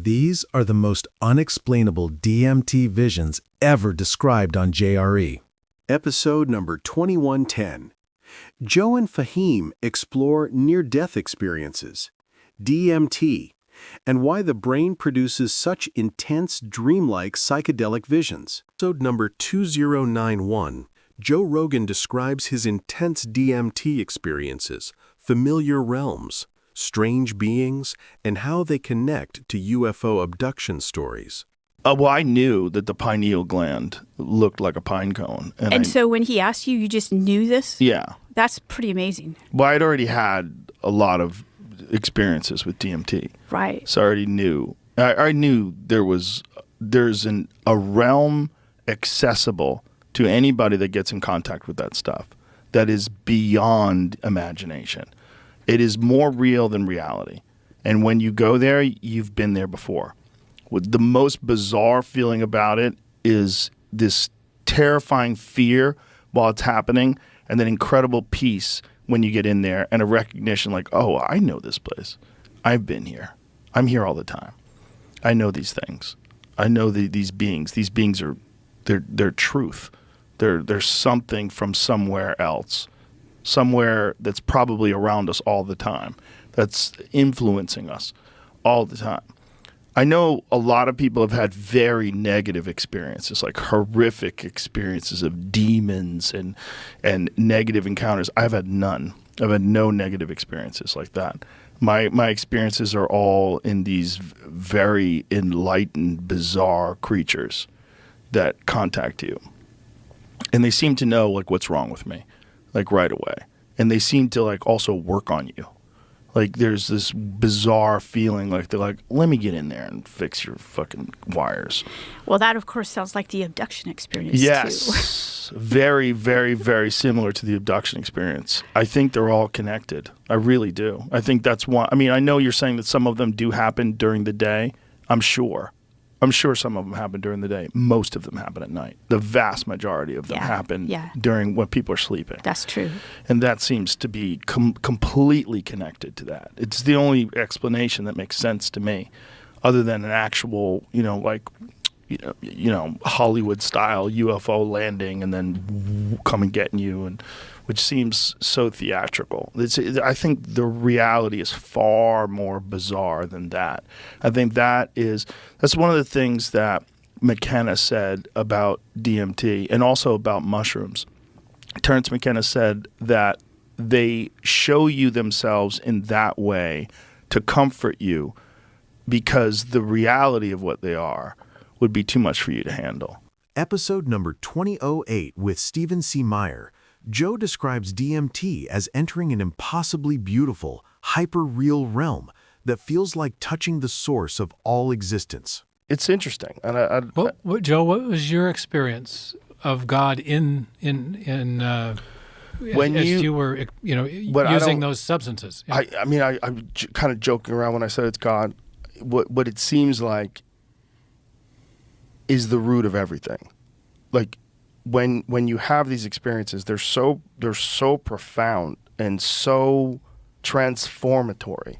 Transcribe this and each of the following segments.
These are the most unexplainable DMT visions ever described on JRE. Episode number 2110. Joe and Fahim explore near-death experiences, DMT, and why the brain produces such intense dreamlike psychedelic visions. Episode number 2091. Joe Rogan describes his intense DMT experiences, familiar realms, strange beings, and how they connect to UFO abduction stories. Well, I knew that the pineal gland looked like a pine cone. And so when he asked you, you just knew this? Yeah. That's pretty amazing. Well, I'd already had a lot of experiences with DMT. Right. So I already knew. I knew there's a realm accessible to anybody that gets in contact with that stuff that is beyond imagination. It is more real than reality. And when you go there, you've been there before. The most bizarre feeling about it is this terrifying fear while it's happening, and then incredible peace when you get in there, and a recognition like, oh, I know this place. I've been here. I'm here all the time. I know these things. I know these beings. These beings are, they're truth. They're something from somewhere else. Somewhere that's probably around us all the time, that's influencing us all the time. I know a lot of people have had very negative experiences, like horrific experiences of demons and negative encounters. I've had none. I've had no negative experiences like that. My experiences are all in these very enlightened, bizarre creatures that contact you. And they seem to know like what's wrong with me. Like right away. And they seem to like also work on you. Like there's this bizarre feeling like they're like, let me get in there and fix your fucking wires. Well, that of course sounds like the abduction experience too. Yes. Very, very, very similar to the abduction experience. I think they're all connected. I really do. I think that's one. I mean, I know you're saying that some of them do happen during the day. I'm sure some of them happen during the day. Most of them happen at night. The vast majority of them happen during when people are sleeping. That's true. And that seems to be completely connected to that. It's the only explanation that makes sense to me, other than an actual, Hollywood style UFO landing and then come and getting you, and which seems so theatrical. I think the reality is far more bizarre than that. I think that's one of the things that McKenna said about DMT and also about mushrooms. Terrence McKenna said that they show you themselves in that way to comfort you because the reality of what they are would be too much for you to handle. Episode number 2008 with Stephen C. Meyer. Joe describes DMT as entering an impossibly beautiful, hyper-real realm that feels like touching the source of all existence. It's interesting. And Joe, what was your experience of God when you were using those substances? Yeah. I'm kind of joking around when I said it's God. What it seems like is the root of everything. Like when you have these experiences, they're so profound and so transformatory.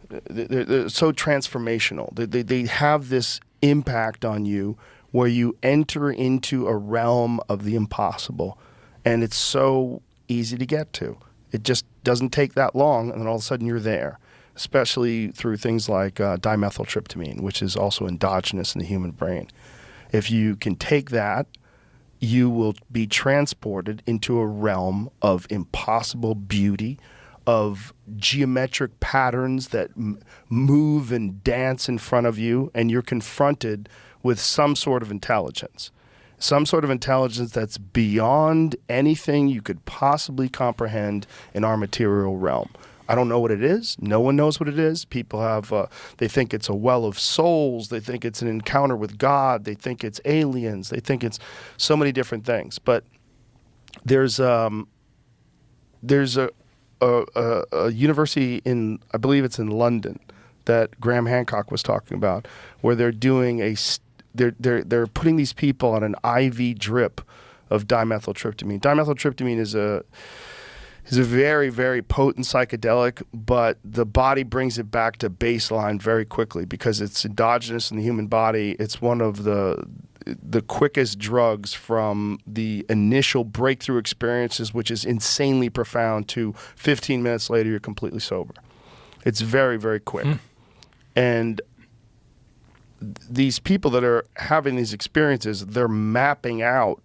They're so transformational. They have this impact on you where you enter into a realm of the impossible, and it's so easy to get to. It just doesn't take that long, and then all of a sudden you're there, especially through things like dimethyltryptamine, which is also endogenous in the human brain. If you can take that, you will be transported into a realm of impossible beauty, of geometric patterns that move and dance in front of you, and you're confronted with some sort of intelligence. Some sort of intelligence that's beyond anything you could possibly comprehend in our material realm. I don't know what it is. No one knows what it is. People they think it's a well of souls. They think it's an encounter with God. They think it's aliens. They think it's so many different things. But there's a university in, I believe it's in London, that Graham Hancock was talking about, where they're doing they're putting these people on an IV drip of dimethyltryptamine. Dimethyltryptamine is a very, very potent psychedelic, but the body brings it back to baseline very quickly because it's endogenous in the human body. It's one of the quickest drugs from the initial breakthrough experiences, which is insanely profound, to 15 minutes later, you're completely sober. It's very, very quick. And these people that are having these experiences, they're mapping out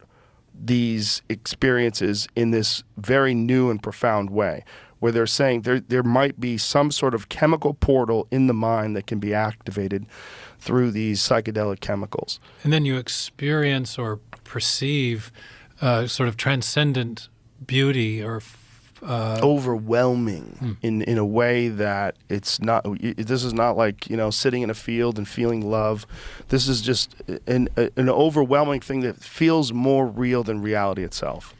these experiences in this very new and profound way, where they're saying there might be some sort of chemical portal in the mind that can be activated through these psychedelic chemicals. And then you experience or perceive sort of transcendent beauty or overwhelming in a way that it's not. This is not like, sitting in a field and feeling love. This is just an overwhelming thing that feels more real than reality itself.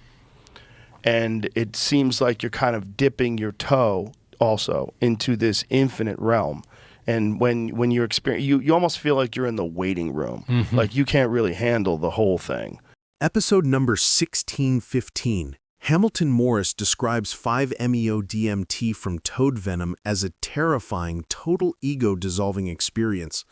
And it seems like you're kind of dipping your toe also into this infinite realm. And when you're you almost feel like you're in the waiting room. Like you can't really handle the whole thing. Episode number 1615. Hamilton Morris describes 5-MeO-DMT from toad venom as a terrifying, total ego-dissolving experience,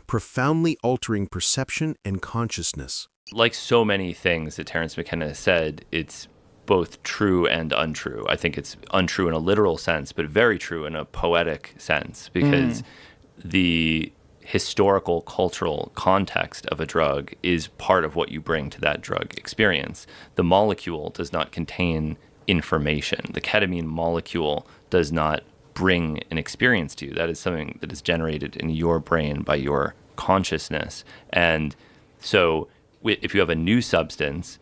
profoundly altering perception and consciousness. Like so many things that Terence McKenna has said, it's both true and untrue. I think it's untrue in a literal sense, but very true in a poetic sense, because the historical, cultural context of a drug is part of what you bring to that drug experience. The molecule does not contain information. The ketamine molecule does not bring an experience to you. That is something that is generated in your brain by your consciousness. And so if you have a new substance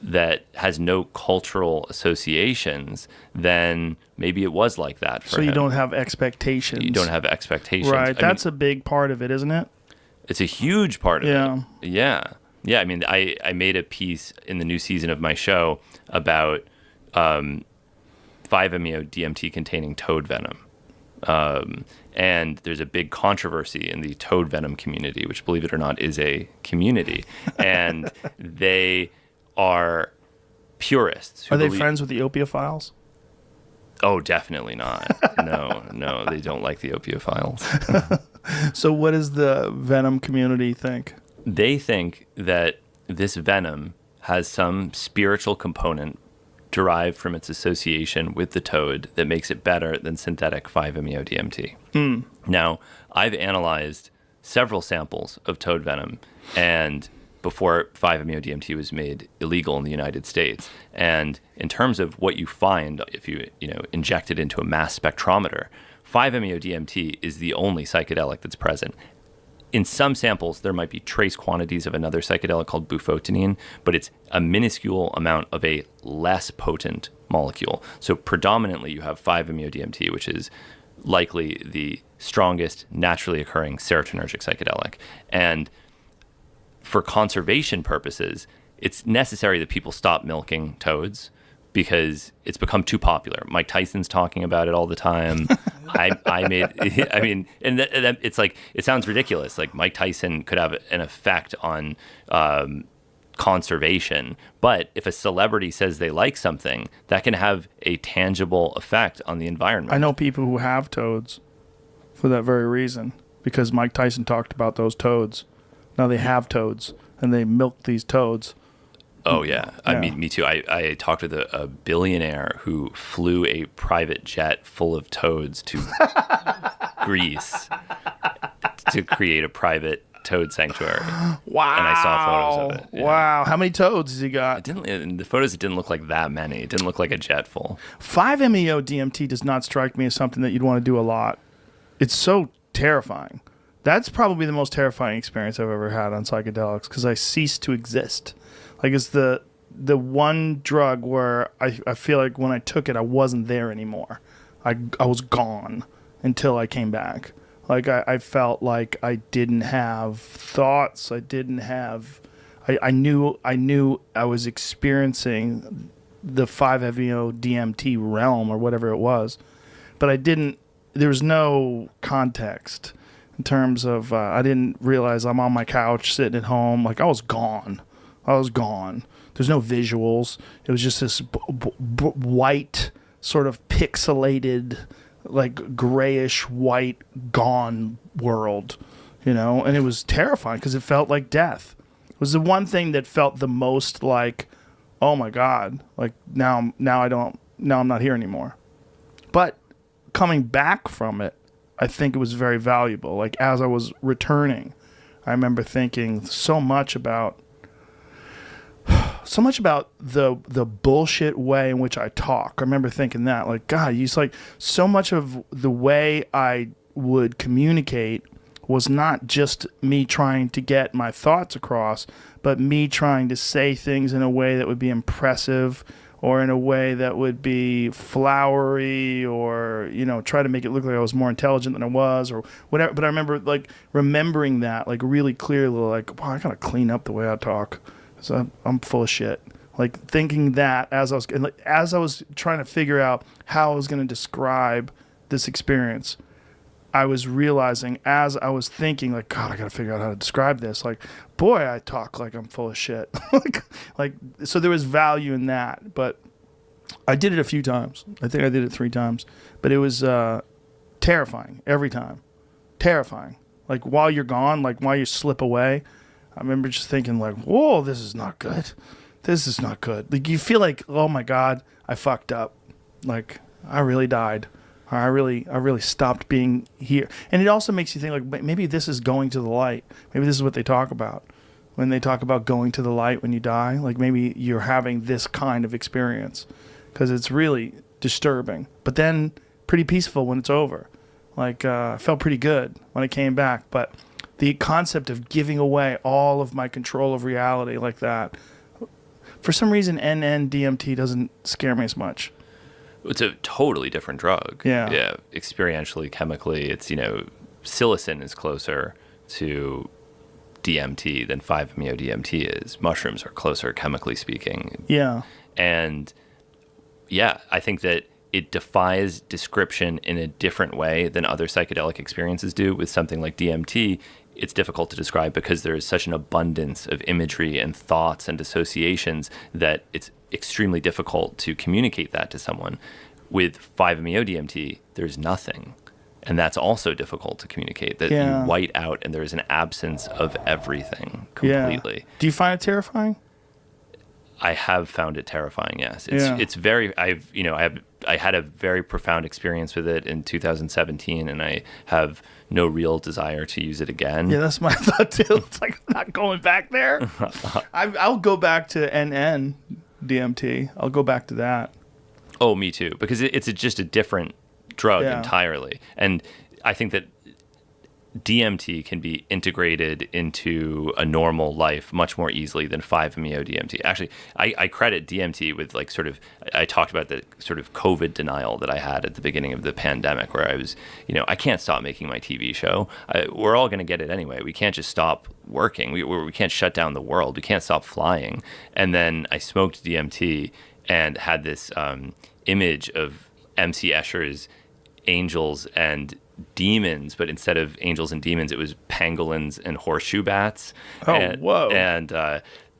that has no cultural associations, then maybe it was like that for him. So you don't have expectations. You don't have expectations. Right. That's a big part of it, isn't it? It's a huge part of it. Yeah. I mean, I made a piece in the new season of my show about 5-MeO-DMT containing toad venom. And there's a big controversy in the toad venom community, which, believe it or not, is a community. And they are purists. Are they friends with the opiophiles? Oh, definitely not. No, they don't like the opiophiles. So what does the venom community think? They think that this venom has some spiritual component derived from its association with the toad that makes it better than synthetic 5-MeO-DMT. Now, I've analyzed several samples of toad venom, and before 5-MeO-DMT was made illegal in the United States. And in terms of what you find if you inject it into a mass spectrometer, 5-MeO-DMT is the only psychedelic that's present. In some samples, there might be trace quantities of another psychedelic called bufotenine, but it's a minuscule amount of a less potent molecule. So predominantly you have 5-MeO-DMT, which is likely the strongest naturally occurring serotonergic psychedelic. And for conservation purposes, it's necessary that people stop milking toads because it's become too popular. Mike Tyson's talking about it all the time. It's like, it sounds ridiculous. Like Mike Tyson could have an effect on conservation, but if a celebrity says they like something, that can have a tangible effect on the environment. I know people who have toads for that very reason, because Mike Tyson talked about those toads. Now they have toads, and they milk these toads. Oh, yeah. I mean, me too. I talked with a billionaire who flew a private jet full of toads to Greece to create a private toad sanctuary. Wow. And I saw photos of it. Yeah. Wow. How many toads has he got? In the photos, it didn't look like that many. It didn't look like a jet full. 5-MeO-DMT does not strike me as something that you'd want to do a lot. It's so terrifying. That's probably the most terrifying experience I've ever had on psychedelics, because I ceased to exist. Like, it's the one drug where I feel like when I took it, I wasn't there anymore. I was gone until I came back. Like, I felt like I didn't have thoughts. I knew I was experiencing the 5-MeO-DMT realm or whatever it was, but there was no context. In terms of, I didn't realize I'm on my couch sitting at home. Like, I was gone. There's no visuals. It was just this white sort of pixelated, like grayish white gone world, you know, and it was terrifying because it felt like death. It was the one thing that felt the most like, oh my God, like now I'm not here anymore. But coming back from it, I think it was very valuable. Like as I was returning, I remember thinking so much about the bullshit way in which I talk. I remember thinking that, like, God, it's like so much of the way I would communicate was not just me trying to get my thoughts across, but me trying to say things in a way that would be impressive or in a way that would be flowery or, you know, try to make it look like I was more intelligent than I was or whatever. But I remember, like, remembering that, like, really clearly, like, wow, I got to clean up the way I talk. So I'm full of shit. Like thinking that as I was trying to figure out how I was going to describe this experience, I was realizing as I was thinking, like, God, I got to figure out how to describe this. Like, boy, I talk like I'm full of shit. like, so there was value in that. But I did it a few times. I think I did it 3 times. But it was terrifying every time. Terrifying. Like while you're gone, like while you slip away. I remember just thinking like, whoa, this is not good. This is not good. Like you feel like, oh my God, I fucked up. Like I really died. Or I really stopped being here. And it also makes you think like, maybe this is going to the light. Maybe this is what they talk about when they talk about going to the light when you die. Like maybe you're having this kind of experience because it's really disturbing, but then pretty peaceful when it's over. Like I felt pretty good when I came back, but the concept of giving away all of my control of reality like that, for some reason, DMT doesn't scare me as much. It's a totally different drug. Yeah. Experientially, chemically, it's, you know, psilocin is closer to DMT than 5-MeO-DMT is. Mushrooms are closer, chemically speaking. Yeah. And yeah, I think that it defies description in a different way than other psychedelic experiences do. With something like DMT, it's difficult to describe because there is such an abundance of imagery and thoughts and associations that it's extremely difficult to communicate that to someone. With 5-MeO-DMT, there's nothing. And that's also difficult to communicate, that you white out and there is an absence of everything completely. Yeah. Do you find it terrifying? I have found it terrifying, yes. It's very, I had a very profound experience with it in 2017, and I have no real desire to use it again. Yeah, that's my thought too. It's like, I'm not going back there. I'll go back to DMT. I'll go back to that. Oh, me too, because it's just a different drug entirely. And I think that DMT can be integrated into a normal life much more easily than 5-MeO-DMT. Actually, I credit DMT with like sort of, I talked about the sort of COVID denial that I had at the beginning of the pandemic where I was, you know, I can't stop making my TV show. We're all going to get it anyway. We can't just stop working. We can't shut down the world. We can't stop flying. And then I smoked DMT and had this image of MC Escher's angels and demons, but instead of angels and demons, it was pangolins and horseshoe bats. Whoa!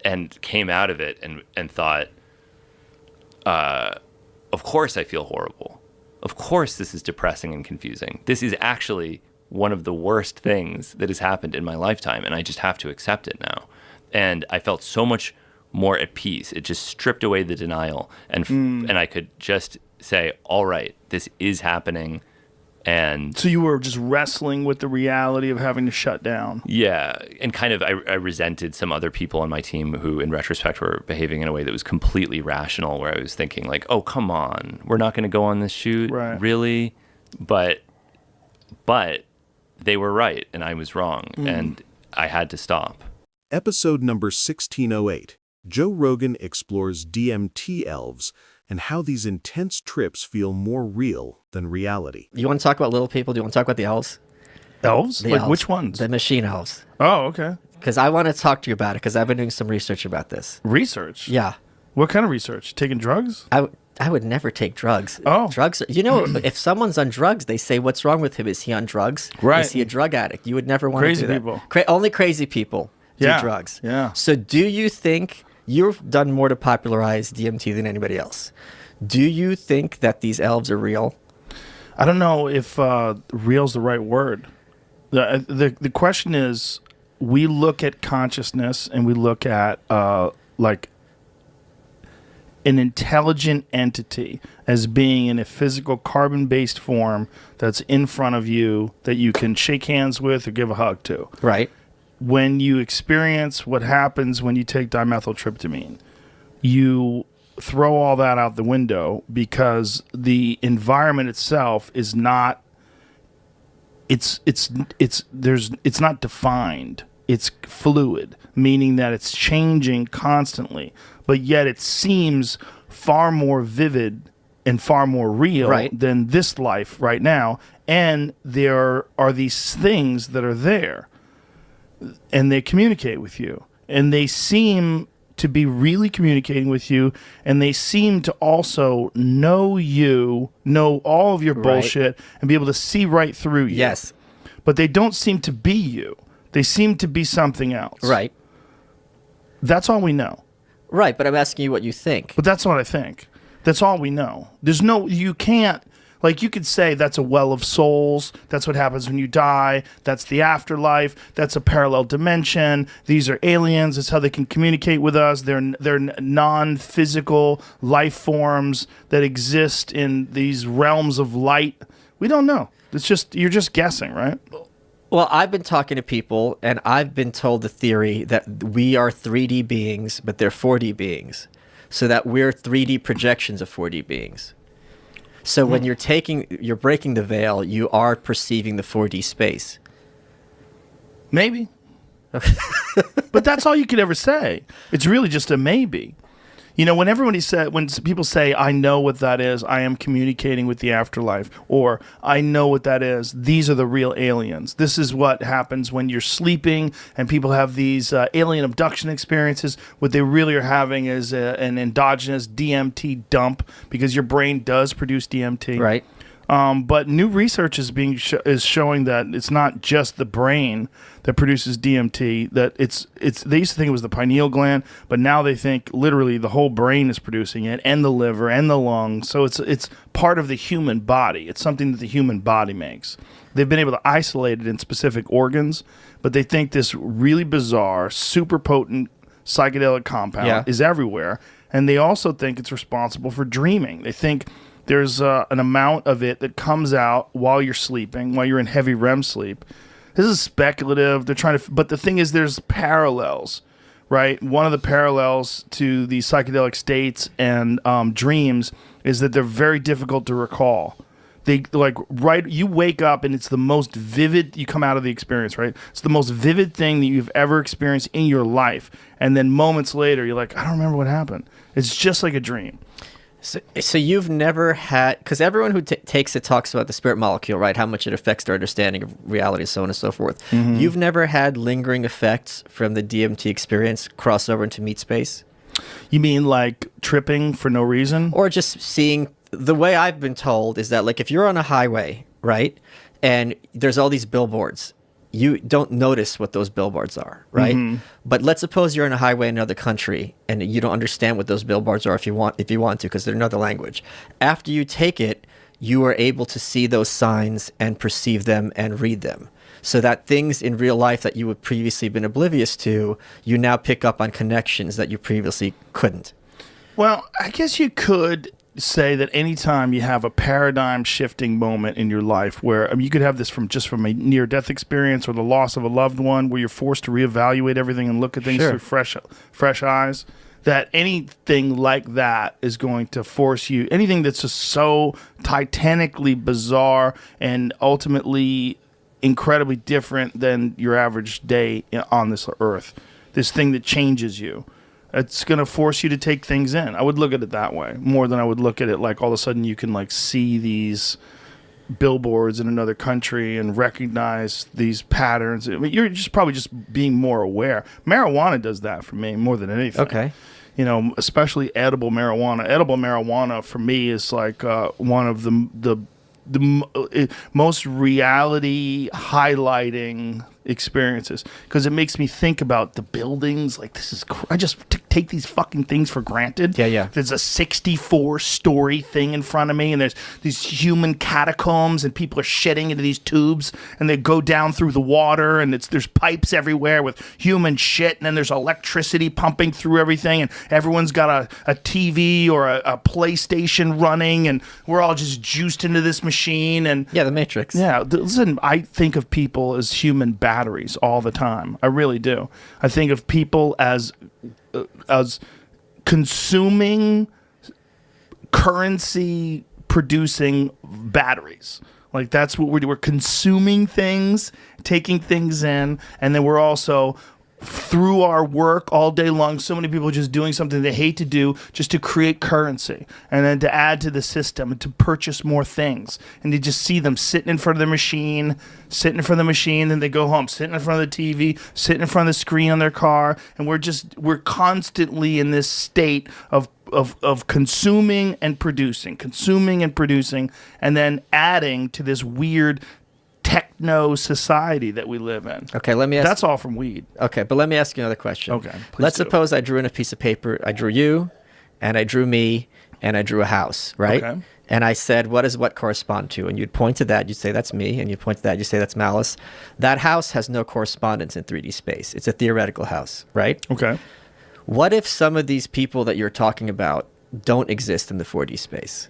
And came out of it and thought, of course I feel horrible. Of course this is depressing and confusing. This is actually one of the worst things that has happened in my lifetime, and I just have to accept it now. And I felt so much more at peace. It just stripped away the denial, and I could just say, all right, this is happening. And so you were just wrestling with the reality of having to shut down. Yeah. And kind of, I resented some other people on my team who, in retrospect, were behaving in a way that was completely rational, where I was thinking like, oh, come on, we're not going to go on this shoot. Right. Really? But they were right and I was wrong. And I had to stop. Episode number 1608. Joe Rogan explores DMT elves and how these intense trips feel more real than reality. You want to talk about little people? Do you want to talk about the elves? Elves? The like elves. Which ones? The machine elves. Oh, okay. Because I want to talk to you about it because I've been doing some research about this. Research? Yeah. What kind of research? Taking drugs? I would never take drugs. Oh. Drugs. You know, if someone's on drugs, they say, what's wrong with him? Is he on drugs? Right. Is he a drug addict? You would never want Crazy to do that. people. Only crazy people do drugs. Yeah. So do you think you've done more to popularize DMT than anybody else? Do you think that these elves are real? I don't know if real's the right word. The question is, we look at consciousness and we look at like an intelligent entity as being in a physical carbon-based form that's in front of you that you can shake hands with or give a hug to. Right. When you experience what happens when you take dimethyltryptamine, you throw all that out the window because the environment itself is not it's not defined. It's fluid, meaning that it's changing constantly, but yet it seems far more vivid and far more real than this life right now. And there are these things that are there, and they communicate with you, and they seem to be really communicating with you, and they seem to also know you, know all of your bullshit, and be able to see right through you. Yes. But they don't seem to be you. They seem to be something else. Right. That's all we know. Right, but I'm asking you what you think. But that's what I think. That's all we know. You can't, like, you could say that's a well of souls. That's what happens when you die. That's the afterlife. That's a parallel dimension. These are aliens. That's how they can communicate with us. They're non-physical life forms that exist in these realms of light. We don't know. It's just, you're just guessing, right? Well, I've been talking to people, and I've been told the theory that we are 3D beings, but they're 4D beings. So that we're 3D projections of 4D beings. So when you're breaking the veil, you are perceiving the 4D space. Maybe. But that's all you could ever say. It's really just a maybe. You know, when people say, I know what that is, I am communicating with the afterlife, or I know what that is, these are the real aliens. This is what happens when you're sleeping and people have these alien abduction experiences. What they really are having is an endogenous DMT dump, because your brain does produce DMT. Right. But new research is showing that it's not just the brain that produces DMT. That it's they used to think it was the pineal gland, but now they think literally the whole brain is producing it, and the liver and the lungs. So it's part of the human body. It's something that the human body makes. They've been able to isolate it in specific organs, but they think this really bizarre, super potent psychedelic compound is everywhere, and they also think it's responsible for dreaming. They think there's an amount of it that comes out while you're sleeping, while you're in heavy REM sleep. This is speculative. They're trying to, but the thing is, there's parallels, right? One of the parallels to the psychedelic states and dreams is that they're very difficult to recall. You wake up and it's the most vivid, you come out of the experience, right? It's the most vivid thing that you've ever experienced in your life. And then moments later, you're like, I don't remember what happened. It's just like a dream. So you've never had, because everyone who takes it talks about the spirit molecule, right? How much it affects their understanding of reality, so on and so forth. Mm-hmm. You've never had lingering effects from the DMT experience cross over into meat space? You mean like tripping for no reason? Or just seeing, the way I've been told is that, like, if you're on a highway, right, and there's all these billboards, you don't notice what those billboards are, right? Mm-hmm. But let's suppose you're in a highway in another country and you don't understand what those billboards are if you want to, because they're another language. After you take it, you are able to see those signs and perceive them and read them. So that things in real life that you would previously been oblivious to, you now pick up on connections that you previously couldn't. Well, I guess you could say that anytime you have a paradigm shifting moment in your life where, I mean, you could have this from a near death experience or the loss of a loved one, where you're forced to reevaluate everything and look at things through fresh eyes, that anything like that is going to force you, anything that's just so titanically bizarre and ultimately incredibly different than your average day on this earth, this thing that changes you. It's going to force you to take things in. I would look at it that way more than I would look at it like all of a sudden you can like see these billboards in another country and recognize these patterns. I mean, you're just probably just being more aware. Marijuana does that for me more than anything. Okay. You know, especially edible marijuana. Edible marijuana for me is like one of the most reality highlighting experiences because it makes me think about the buildings. Like, this is I just take these fucking things for granted. Yeah. There's a 64-story thing in front of me, and there's these human catacombs, and people are shitting into these tubes, and they go down through the water, and there's pipes everywhere with human shit, and then there's electricity pumping through everything, and everyone's got a TV or a PlayStation running, and we're all just juiced into this machine. And yeah, the Matrix. Yeah, listen, I think of people as human batteries all the time. I really do. I think of people as consuming currency producing batteries. Like, that's what we're consuming things, taking things in, and then we're also through our work all day long, so many people just doing something they hate to do just to create currency and then to add to the system and to purchase more things. And you just see them sitting in front of the machine, then they go home, sitting in front of the TV, sitting in front of the screen on their car. And we're constantly in this state of consuming and producing, and then adding to this weird techno society that we live in. Okay, let me ask. That's all from weed. Okay, but let me ask you another question. Okay, let's suppose I drew in a piece of paper. I drew you, and I drew me, and I drew a house, right? Okay. And I said, what does what correspond to? And you'd point to that, you'd say that's me, and you'd point to that, you'd say that's Malice. That house has no correspondence in 3D space. It's a theoretical house, right? Okay. What if some of these people that you're talking about don't exist in the 4D space?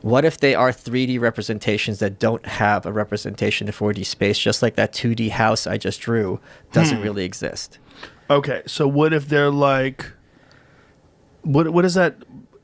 What if they are 3D representations that don't have a representation in 4D space, just like that 2D house I just drew doesn't really exist? Okay, so what if they're like, what is that?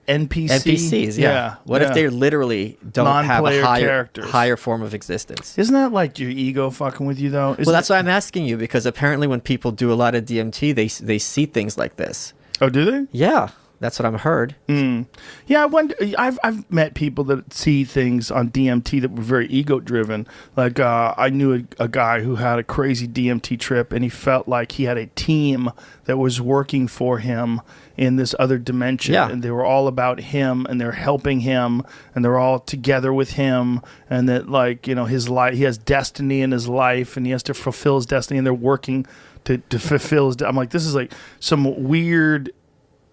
NPCs, yeah. What if they literally don't have a higher form of existence? Isn't that like your ego fucking with you, though? Well, that's why I'm asking you, because apparently when people do a lot of DMT, they see things like this. Oh, do they? Yeah. That's what I've heard. Yeah, I wonder. I've met people that see things on DMT that were very ego driven. Like I knew a guy who had a crazy DMT trip, and he felt like he had a team that was working for him in this other dimension, and they were all about him, and they're helping him, and they're all together with him, and that, like, you know, his life, he has destiny in his life, and he has to fulfill his destiny, and they're working to fulfill his. I'm like, this is like some weird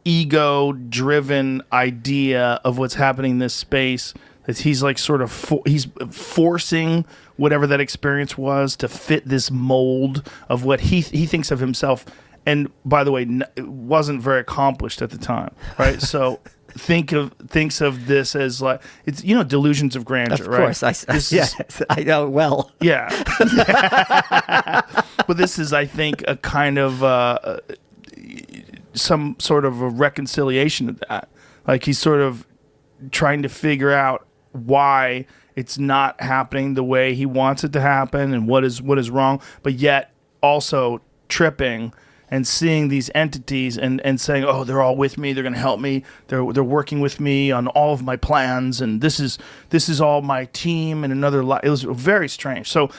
ego-driven idea of what's happening in this space, that he's like sort of he's forcing whatever that experience was to fit this mold of what he thinks of himself. And by the way, it wasn't very accomplished at the time, right? So thinks of this as like, it's, you know, delusions of grandeur, right? Of course, I know well. Yeah. But this is, I think, a kind of some sort of a reconciliation of that. Like, he's sort of trying to figure out why it's not happening the way he wants it to happen and what is wrong, but yet also tripping and seeing these entities and saying, oh, they're all with me, they're going to help me, they're working with me on all of my plans, and this is all my team and another life. It was very strange. So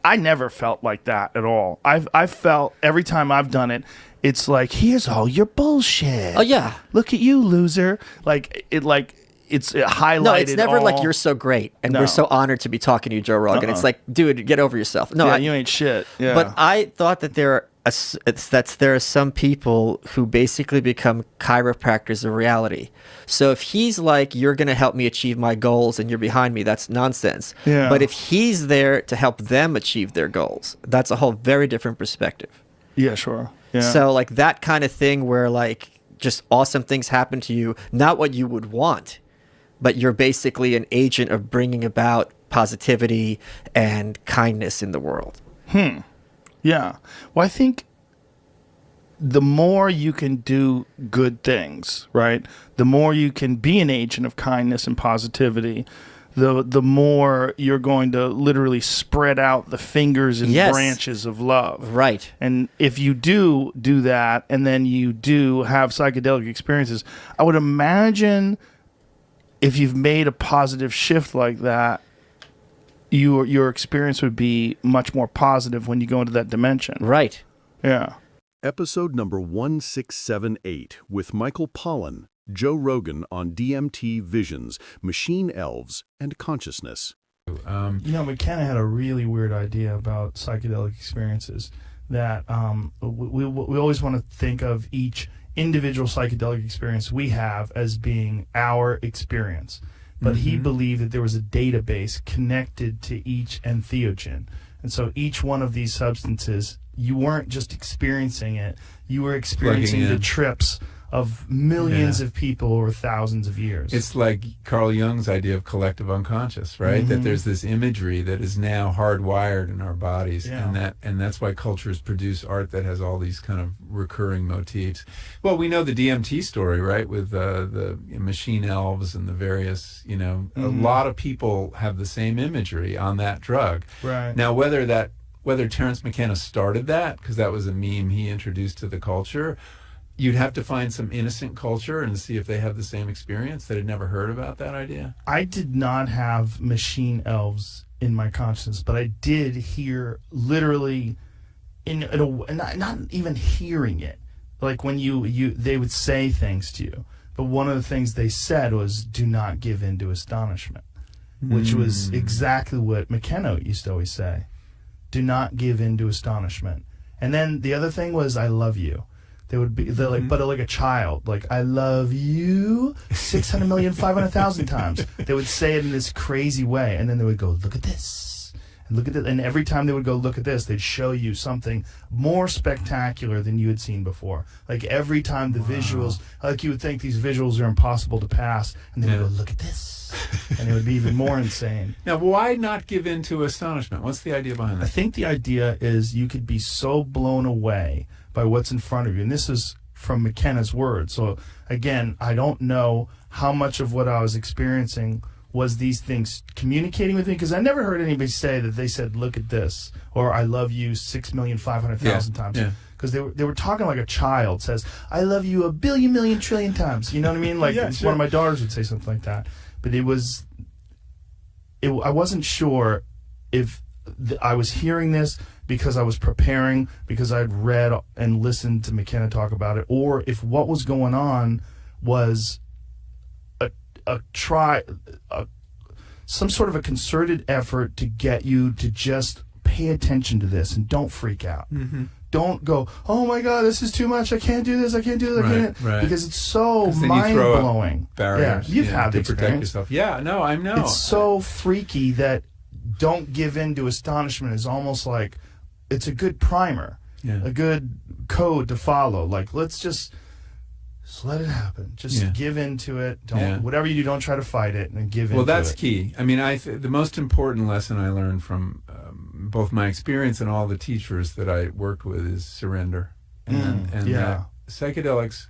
I never felt like that at all. I've felt every time I've done it, it's like, here's all your bullshit. Oh yeah, look at you, loser. It's highlighted. No, it's never like you're so great and we're so honored to be talking to you, Joe Rogan. It's like, dude, get over yourself. No, you ain't shit. Yeah. But I thought that there are some people who basically become chiropractors of reality. So if he's like, you're going to help me achieve my goals and you're behind me, that's nonsense. Yeah. But if he's there to help them achieve their goals, that's a whole very different perspective. Yeah, sure. Yeah. So like that kind of thing where like just awesome things happen to you, not what you would want, but you're basically an agent of bringing about positivity and kindness in the world. Yeah. Well, I think the more you can do good things, right? The more you can be an agent of kindness and positivity, the more you're going to literally spread out the fingers and branches of love. Right. And if you do that, and then you do have psychedelic experiences, I would imagine if you've made a positive shift like that, your experience would be much more positive when you go into that dimension. Right. Yeah. Episode number 1678 with Michael Pollan, Joe Rogan on DMT visions, machine elves, and consciousness. McKenna had a really weird idea about psychedelic experiences that we always want to think of each individual psychedelic experience we have as being our experience. But he believed that there was a database connected to each entheogen. And so each one of these substances, you weren't just experiencing it, you were experiencing the trips of millions of people over thousands of years. It's like Carl Jung's idea of collective unconscious, right? That there's this imagery that is now hardwired in our bodies, and that's why cultures produce art that has all these kind of recurring motifs. Well, we know the DMT story, right? With the machine elves and the various, a lot of people have the same imagery on that drug. Right. Now, whether Terence McKenna started that, because that was a meme he introduced to the culture, you'd have to find some innocent culture and see if they have the same experience that had never heard about that idea. I did not have machine elves in my consciousness, but I did hear literally, not even hearing it. Like when they would say things to you, but one of the things they said was, "Do not give in to astonishment," which was exactly what McKenna used to always say. Do not give in to astonishment. And then the other thing was, "I love you." They're like, but like a child, like, "I love you 600,500,000 times." They would say it in this crazy way, and then they would go, "Look at this, and look at this," and every time they would go, "Look at this," they'd show you something more spectacular than you had seen before. Like every time the visuals, like you would think these visuals are impossible to pass, and they would go, "Look at this," and it would be even more insane. Now, why not give in to astonishment? What's the idea behind that? I think the idea is you could be so blown away by what's in front of you. And this is from McKenna's words. So again, I don't know how much of what I was experiencing was these things communicating with me, because I never heard anybody say that they said, "Look at this," or "I love you 6,500,000 times. Because they were talking like a child says, "I love you 1,000,000,000,000,000,000 times." You know what I mean? Like one of my daughters would say something like that. But I wasn't sure if I was hearing this because I was preparing, because I'd read and listened to McKenna talk about it, or if what was going on was some sort of a concerted effort to get you to just pay attention to this and don't freak out. Don't go, "Oh my God, this is too much. I can't do this. I can't do this. I can't." Because it's so Barriers. mind-blowing. Yeah, you've had the to protect experience. yourself. Yeah, no, I know. It's so freaky that don't give in to astonishment is almost like it's a good primer, a good code to follow. Like, let's just let it happen. Just give into it. Don't whatever you do, don't try to fight it, and give in. Well, that's key. I mean, the most important lesson I learned from both my experience and all the teachers that I worked with is surrender, and that psychedelics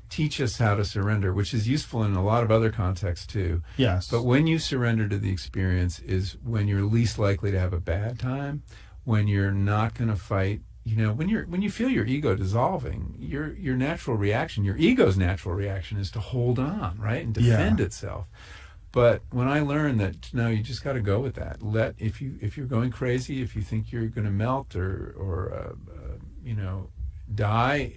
teach us how to surrender, which is useful in a lot of other contexts too. Yes. But when you surrender to the experience is when you're least likely to have a bad time, when you're not going to fight. When you feel your ego dissolving, your natural reaction, your ego's natural reaction is to hold on, right, and defend itself. But when I learned that, no, you just got to go with that. If you're going crazy, if you think you're going to melt or die,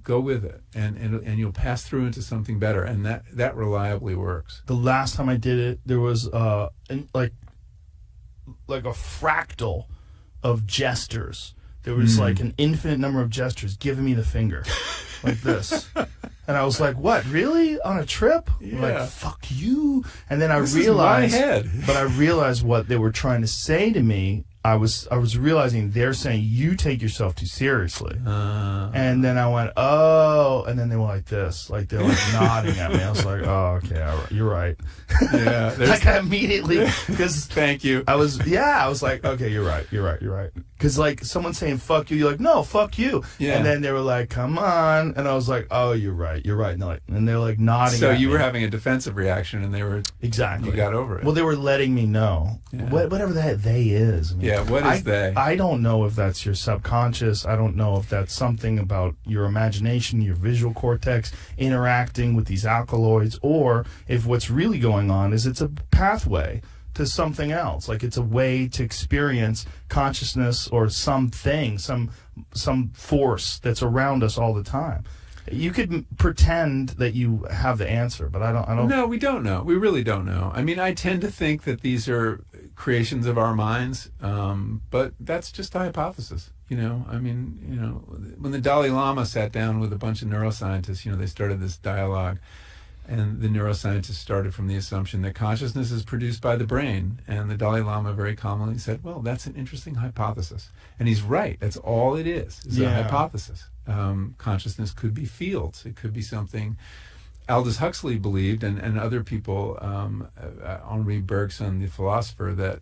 go with it, and you'll pass through into something better, and that reliably works. The last time I did it, there was like a fractal of gestures. There was like an infinite number of gestures giving me the finger, like this. And I was like, "What, really? On a trip?" Like, "Fuck you." And then I realized, but I realized what they were trying to say to me. I was realizing they're saying you take yourself too seriously. And then I went, "Oh," and then they were like this, like they're like nodding at me. I was like, "Oh, okay, all right, you're right." Yeah, like I immediately, because thank you. I was like, "Okay, you're right. Because like someone saying "fuck you," you're like, "No, fuck you." Yeah. And then they were like, "Come on," and I was like, "Oh, you're right." And they're like nodding. So at you me. were having a defensive reaction, and they were exactly. You got over it. Well, they were letting me know whatever that they is. I mean, what is they? I don't know if that's your subconscious. I don't know if that's something about your imagination, your visual cortex interacting with these alkaloids, or if what's really going on is it's a pathway to something else. Like it's a way to experience consciousness or something, some force that's around us all the time. You could pretend that you have the answer, but I don't. No, we don't know. We really don't know. I mean, I tend to think that these are creations of our minds, but that's just a hypothesis. I mean, when the Dalai Lama sat down with a bunch of neuroscientists, they started this dialogue, and the neuroscientists started from the assumption that consciousness is produced by the brain, and the Dalai Lama very calmly said, well, that's an interesting hypothesis. And he's right. That's all it is a hypothesis. Consciousness could be fields. It could be something Aldous Huxley believed, and other people, Henri Bergson, the philosopher, that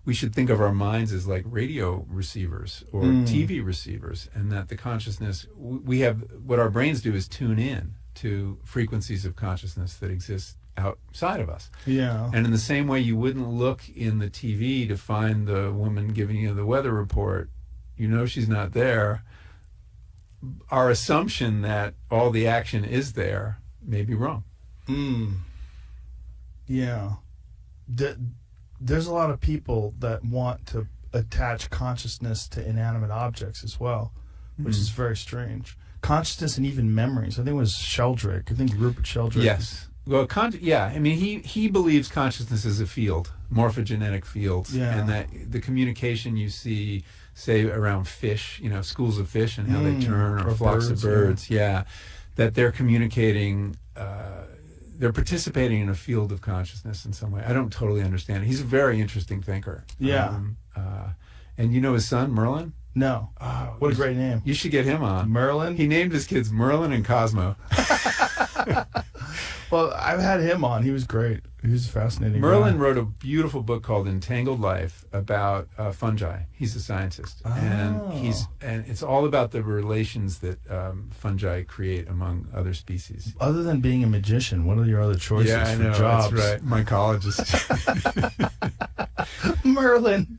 we should think of our minds as like radio receivers or TV receivers, and that the consciousness, we have, what our brains do is tune in to frequencies of consciousness that exist outside of us. Yeah. And in the same way you wouldn't look in the TV to find the woman giving you the weather report, she's not there. Our assumption that all the action is there may be wrong. Yeah. There's a lot of people that want to attach consciousness to inanimate objects as well, which is very strange. Consciousness and even memories. I think it was Sheldrake. I think Rupert Sheldrake. Yes. Well, I mean, he believes consciousness is a field, morphogenetic fields, and that the communication you see, say, around fish, schools of fish and how they turn, or flocks of birds, that they're communicating, they're participating in a field of consciousness in some way. I don't totally understand it. He's a very interesting thinker. Yeah. And you know his son, Merlin? No. Oh, what a great name. You should get him on. Merlin? He named his kids Merlin and Cosmo. Well, I've had him on. He was great. He was a fascinating Merlin guy. wrote a beautiful book called Entangled Life about fungi. He's a scientist. Oh. And it's all about the relations that fungi create among other species. Other than being a magician, what are your other choices I for know, jobs? That's right. Mycologist. Merlin.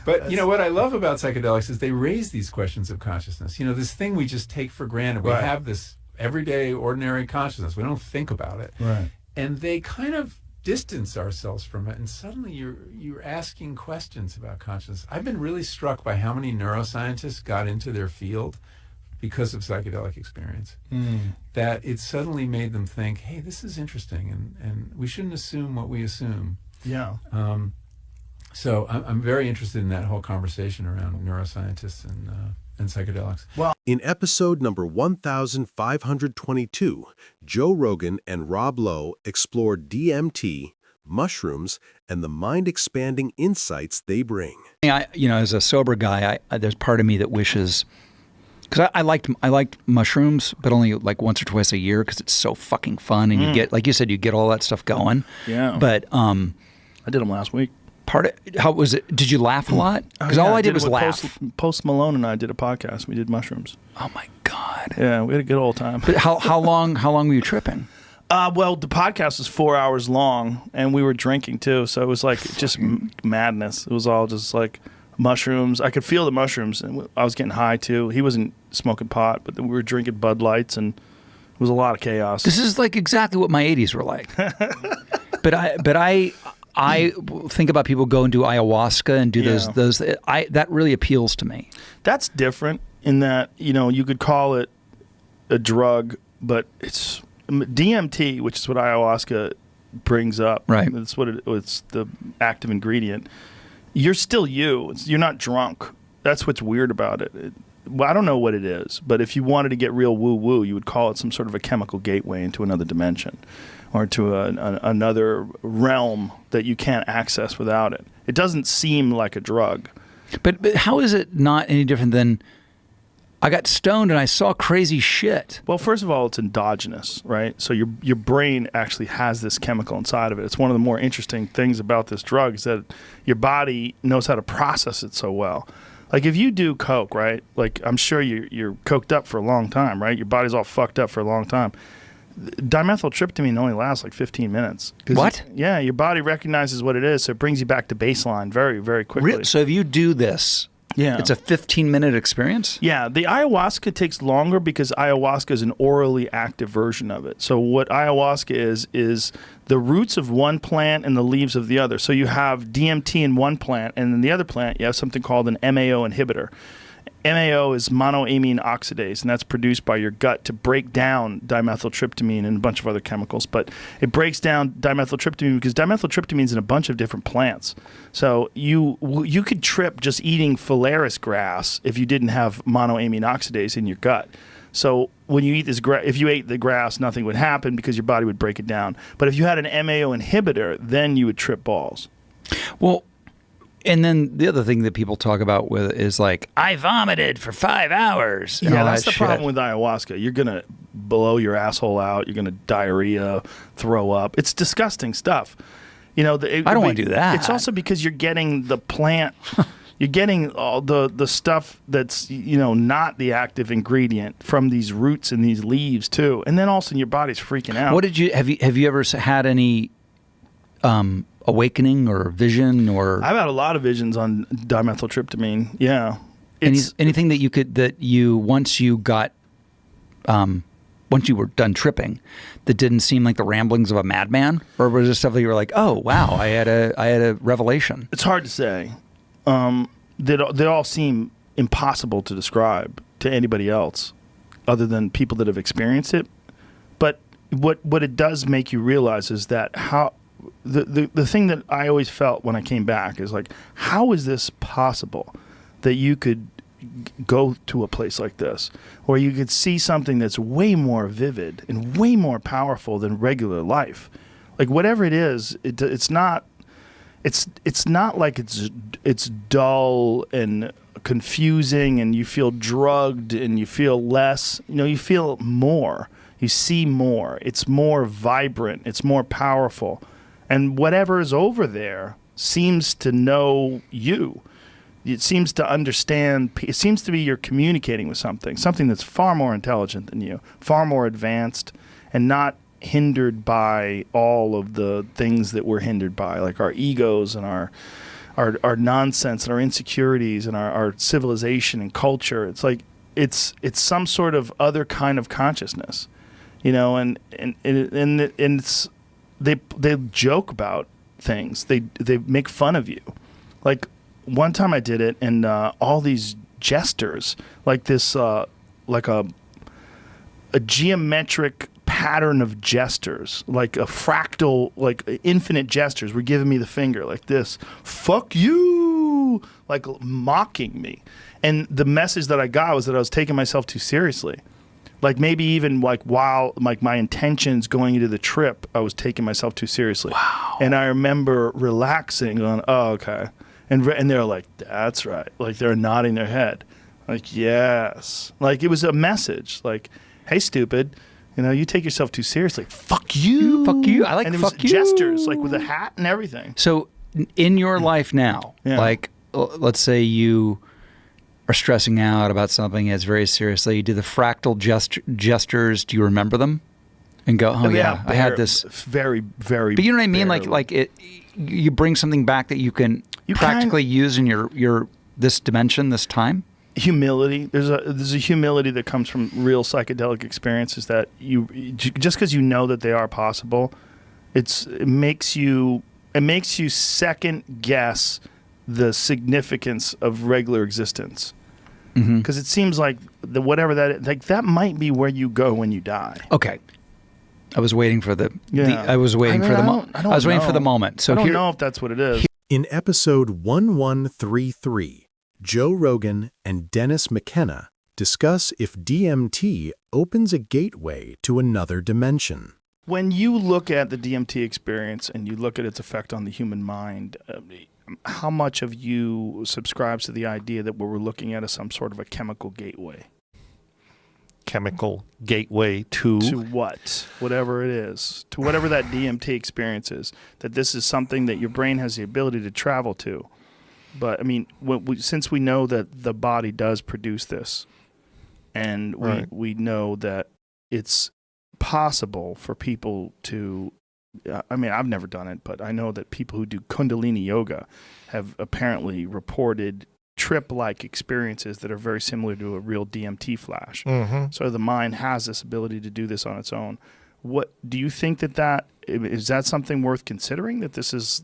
But what I love about psychedelics is they raise these questions of consciousness. This thing we just take for granted. We have this everyday, ordinary consciousness. We don't think about it. Right. And they kind of distance ourselves from it, and suddenly you're asking questions about consciousness. I've been really struck by how many neuroscientists got into their field because of psychedelic experience. That it suddenly made them think, hey, this is interesting, and we shouldn't assume what we assume. Yeah. So I'm very interested in that whole conversation around neuroscientists and psychedelics. Well, In episode number 1522, Joe Rogan and Rob Lowe explore DMT, mushrooms, and the mind-expanding insights they bring. As a sober guy, there's part of me that wishes, because I liked mushrooms, but only like once or twice a year because it's so fucking fun, and you get, like you said, you get all that stuff going. Yeah. But I did them last week. How was it? Did you laugh a lot? Because all I did was laugh. Post Malone and I did a podcast. We did mushrooms. Oh my god. Yeah, we had a good old time. But how long were you tripping? Well, the podcast was 4 hours long, and we were drinking too, so it was like just madness. It was all just like mushrooms. I could feel the mushrooms, and I was getting high too. He wasn't smoking pot, but we were drinking Bud Lights, and it was a lot of chaos. This is like exactly what my 80s were like. But I think about people go and do ayahuasca and do those. That really appeals to me. That's different in that, you could call it a drug, but it's DMT, which is what ayahuasca brings up. Right. That's what it's the active ingredient. You're still you. You're not drunk. That's what's weird about it. I don't know what it is, but if you wanted to get real woo-woo, you would call it some sort of a chemical gateway into another dimension or to another realm that you can't access without it. It doesn't seem like a drug. But how is it not any different than I got stoned and I saw crazy shit? Well, first of all, it's endogenous, right? So your brain actually has this chemical inside of it. It's one of the more interesting things about this drug is that your body knows how to process it so well. Like if you do coke, right? Like I'm sure you're coked up for a long time, right? Your body's all fucked up for a long time. Dimethyltryptamine only lasts like 15 minutes. What? Yeah, your body recognizes what it is, so it brings you back to baseline very, very quickly. So if you do this, it's a 15-minute experience? Yeah, the ayahuasca takes longer because ayahuasca is an orally active version of it. So what ayahuasca is the roots of one plant and the leaves of the other. So you have DMT in one plant, and in the other plant you have something called an MAO inhibitor. MAO is monoamine oxidase, and that's produced by your gut to break down dimethyltryptamine and a bunch of other chemicals. But it breaks down dimethyltryptamine because dimethyltryptamine is in a bunch of different plants. So you could trip just eating phalaris grass if you didn't have monoamine oxidase in your gut. So when you eat this if you ate the grass, nothing would happen because your body would break it down. But if you had an MAO inhibitor, then you would trip balls. Well, and then the other thing that people talk about with is like, I vomited for 5 hours. Yeah, that's the problem with ayahuasca. You're going to blow your asshole out. You're going to diarrhea, throw up. It's disgusting stuff. You know, I don't want to do that. It's also because you're getting the plant, you're getting all the stuff that's, you know, not the active ingredient from these roots and these leaves too. And then all of a sudden your body's freaking out. What did you, have you ever had any awakening or vision or? I've had a lot of visions on dimethyltryptamine. Yeah. Anything that once you were done tripping, that didn't seem like the ramblings of a madman, or was there stuff that you were like, oh wow, I had a revelation? It's hard to say. They all seem impossible to describe to anybody else, other than people that have experienced it. But what it does make you realize is that how the thing that I always felt when I came back is like, how is this possible that you could go to a place like this where you could see something that's way more vivid and way more powerful than regular life? Like whatever it is, it's not like it's dull and confusing and you feel drugged and you feel less. You know, you feel more. You see more. It's more vibrant. It's more powerful. And whatever is over there seems to know you. It seems to understand. It seems to be you're communicating with something that's far more intelligent than you, far more advanced, and not hindered by all of the things that we're hindered by, like our egos and our nonsense and our insecurities and our civilization and culture. It's like it's some sort of other kind of consciousness, you know, and it's they joke about things. They make fun of you. Like one time I did it, and all these jesters, like this, like a geometric pattern of jesters, like a fractal, like infinite jesters, were giving me the finger like this. Fuck you, like mocking me. And the message that I got was that I was taking myself too seriously. Like maybe even like while like my intentions going into the trip, I was taking myself too seriously. Wow. And I remember relaxing on, oh, okay. And they're like, that's right. Like they're nodding their head. Like, yes. Like it was a message. Like, hey, stupid. You know, you take yourself too seriously. Fuck you. Fuck you. I like and it fuck was you. Gestures, like with a hat and everything. So in your life now, like let's say you are stressing out about something as very seriously, you do the fractal gestures. Do you remember them? And go, oh yeah, I had this. Very, very. But you know what I mean? barely. Like it. You bring something back that you can practically use in your this dimension, this time. Humility. There's a humility that comes from real psychedelic experiences that you just because you know that they are possible, it makes you second guess the significance of regular existence. Because it seems like whatever that might be where you go when you die. Okay. I was waiting for the moment. So I don't know if that's what it is. In episode 1133, Joe Rogan and Dennis McKenna discuss if DMT opens a gateway to another dimension. When you look at the DMT experience and you look at its effect on the human mind, how much of you subscribes to the idea that what we're looking at is some sort of a chemical gateway? Chemical gateway to what? Whatever it is. To whatever that DMT experience is. That this is something that your brain has the ability to travel to. But, I mean, since we know that the body does produce this, and we know that it's possible for people to, I mean, I've never done it, but I know that people who do Kundalini yoga have apparently reported trip-like experiences that are very similar to a real DMT flash. So the mind has this ability to do this on its own. What do you think that is that something worth considering? That this is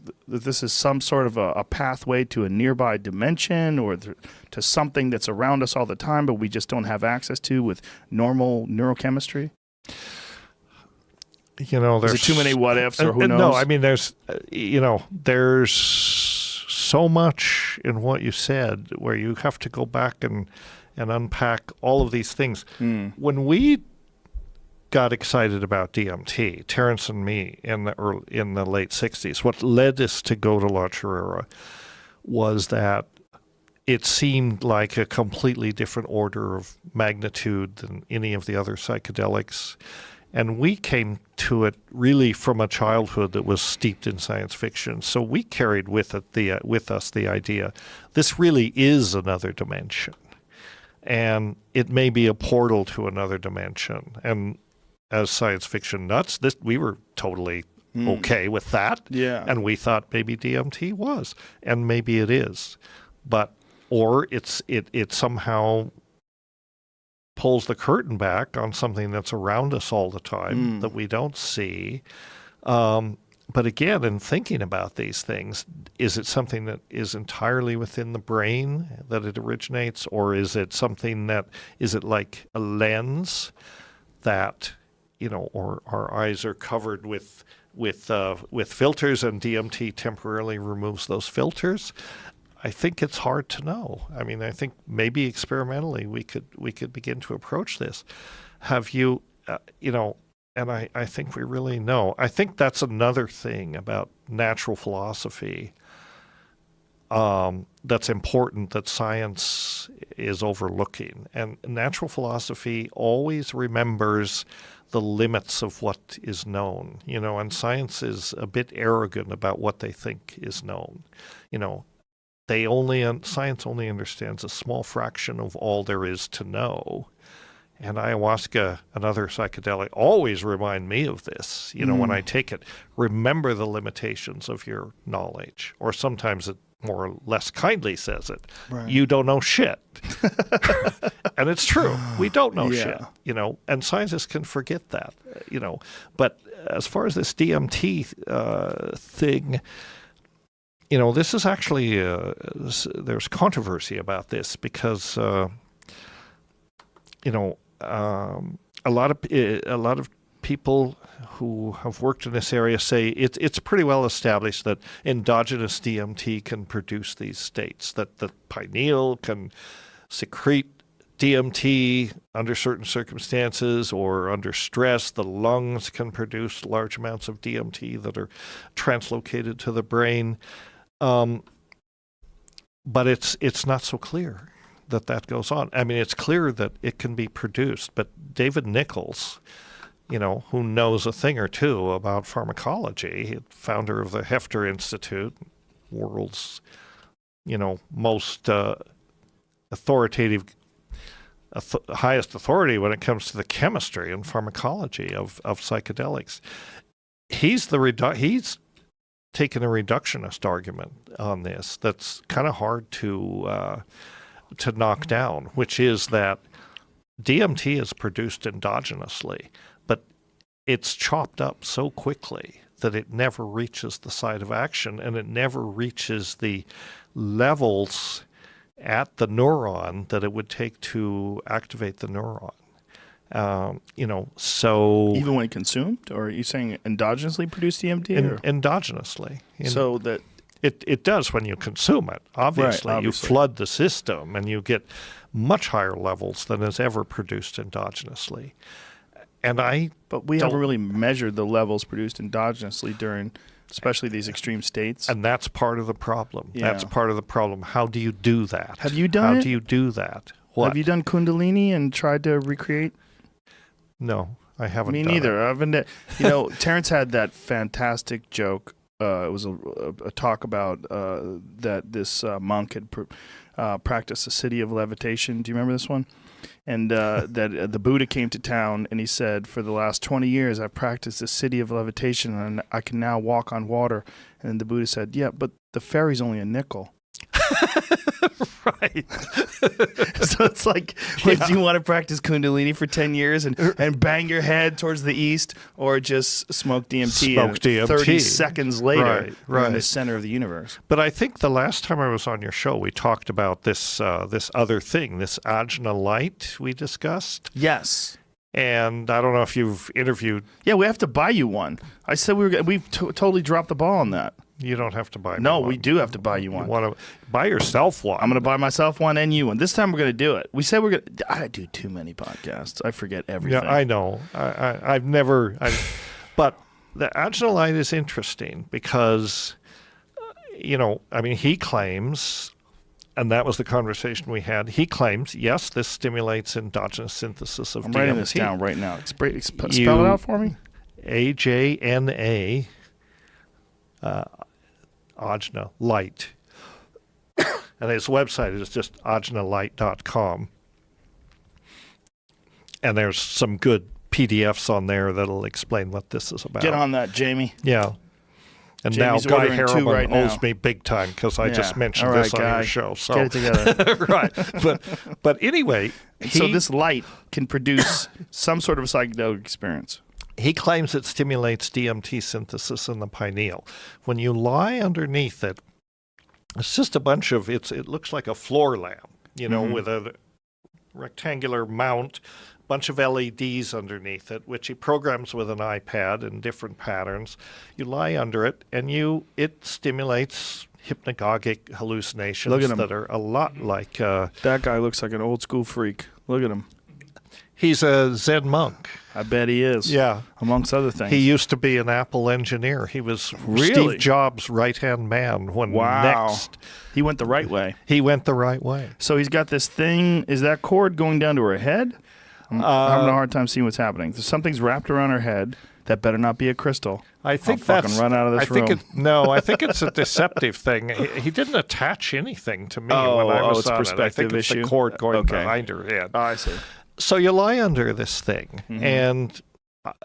some sort of a pathway to a nearby dimension, or to something that's around us all the time, but we just don't have access to with normal neurochemistry? You know, there's too many what ifs, or who knows? No, I mean, there's so much in what you said where you have to go back and unpack all of these things. When we got excited about DMT, Terrence and me, in the late 60s, what led us to go to La Chorrera was that it seemed like a completely different order of magnitude than any of the other psychedelics. And we came to it really from a childhood that was steeped in science fiction. So we carried with us the idea, this really is another dimension. And it may be a portal to another dimension. And as science fiction nuts, we were totally okay with that. Yeah. And we thought maybe DMT was, and maybe it is. Or it somehow pulls the curtain back on something that's around us all the time that we don't see. But again, in thinking about these things, is it something that is entirely within the brain that it originates, or is it something is it like a lens that, or our eyes are covered with filters and DMT temporarily removes those filters? I think it's hard to know. I mean, I think maybe experimentally we could begin to approach this. Have you, and I think we really know. I think that's another thing about natural philosophy that's important that science is overlooking. And natural philosophy always remembers the limits of what is known, and science is a bit arrogant about what they think is known. Science only understands a small fraction of all there is to know. And ayahuasca, another psychedelic, always remind me of this. When I take it, remember the limitations of your knowledge. Or sometimes it more or less kindly says it. Right. You don't know shit. And it's true. We don't know shit, and scientists can forget that, But as far as this DMT thing, this is actually, there's controversy about this because, a lot of people who have worked in this area say it's pretty well established that endogenous DMT can produce these states, that the pineal can secrete DMT under certain circumstances or under stress. The lungs can produce large amounts of DMT that are translocated to the brain. But it's not so clear that goes on. I mean, it's clear that it can be produced, but David Nichols, who knows a thing or two about pharmacology, founder of the Hefter Institute, world's, most authoritative, highest authority when it comes to the chemistry and pharmacology of psychedelics. He's taken a reductionist argument on this that's kind of hard to knock down, which is that DMT is produced endogenously, but it's chopped up so quickly that it never reaches the site of action, and it never reaches the levels at the neuron that it would take to activate the neuron. So even when consumed, or are you saying endogenously produced DMT? Endogenously. So that it does when you consume it. Obviously, you flood the system and you get much higher levels than is ever produced endogenously. But we haven't really measured the levels produced endogenously during, especially these extreme states. And that's part of the problem. Yeah. That's part of the problem. How do you do that? Have you done it? How do you do that? What? Have you done Kundalini and tried to recreate? No, I haven't. Me done neither. it. I've been. Terrence had that fantastic joke. It was a talk about that this monk had practiced the city of levitation. Do you remember this one? And that the Buddha came to town and he said, for the last 20 years, I've practiced the city of levitation and I can now walk on water. And then the Buddha said, yeah, but the ferry's only a nickel. Right. So it's like, do you want to practice Kundalini for 10 years and bang your head towards the east, or just smoke DMT? Smoke DMT. 30 seconds later, Right. you're in the center of the universe. But I think the last time I was on your show, we talked about this other thing, this ajna light we discussed. Yes. And I don't know if you've interviewed. Yeah, we have to buy you one. I said we've totally dropped the ball on that. You don't have to buy me No, one. we do have to buy you one. You want to buy yourself one. I'm going to buy myself one and you one. This time we're going to do it. We said we're going to. I do too many podcasts. I forget everything. Yeah, I know. But the ajna light is interesting because, he claims, and that was the conversation we had. He claims, yes, this stimulates endogenous synthesis of DMT. I'm writing this down right now. Spell it out for me. AJNA, ajna light. And his website is just ajnalight.com. And there's some good PDFs on there that'll explain what this is about. Get on that, Jamie. Yeah. And Jamie's now Guy ordering 2 Harriman right now. owes me big time because I just mentioned All right, this on Guy. your show. So. Get it together. Right. But anyway, so this light can produce some sort of a psychedelic experience. He claims it stimulates DMT synthesis in the pineal. When you lie underneath it, it's just a bunch of, it looks like a floor lamp, with a rectangular mount, bunch of LEDs underneath it, which he programs with an iPad in different patterns. You lie under it, and it stimulates hypnagogic hallucinations that are a lot like... that guy looks like an old school freak. Look at him. He's a Zen monk. I bet he is. Yeah. Amongst other things. He used to be an Apple engineer. He was Really? Steve Jobs' right-hand man when next. He went the right way. He went the right way. So he's got this thing. Is that cord going down to her head? I'm having a hard time seeing what's happening. Something's wrapped around her head. That better not be a crystal. I think I'll fucking run out of this room. I think it's a deceptive thing. He didn't attach anything to me when I was it's a on it. I perspective think it's issue. the cord going Okay. behind her head. Oh, I see. So you lie under this thing, and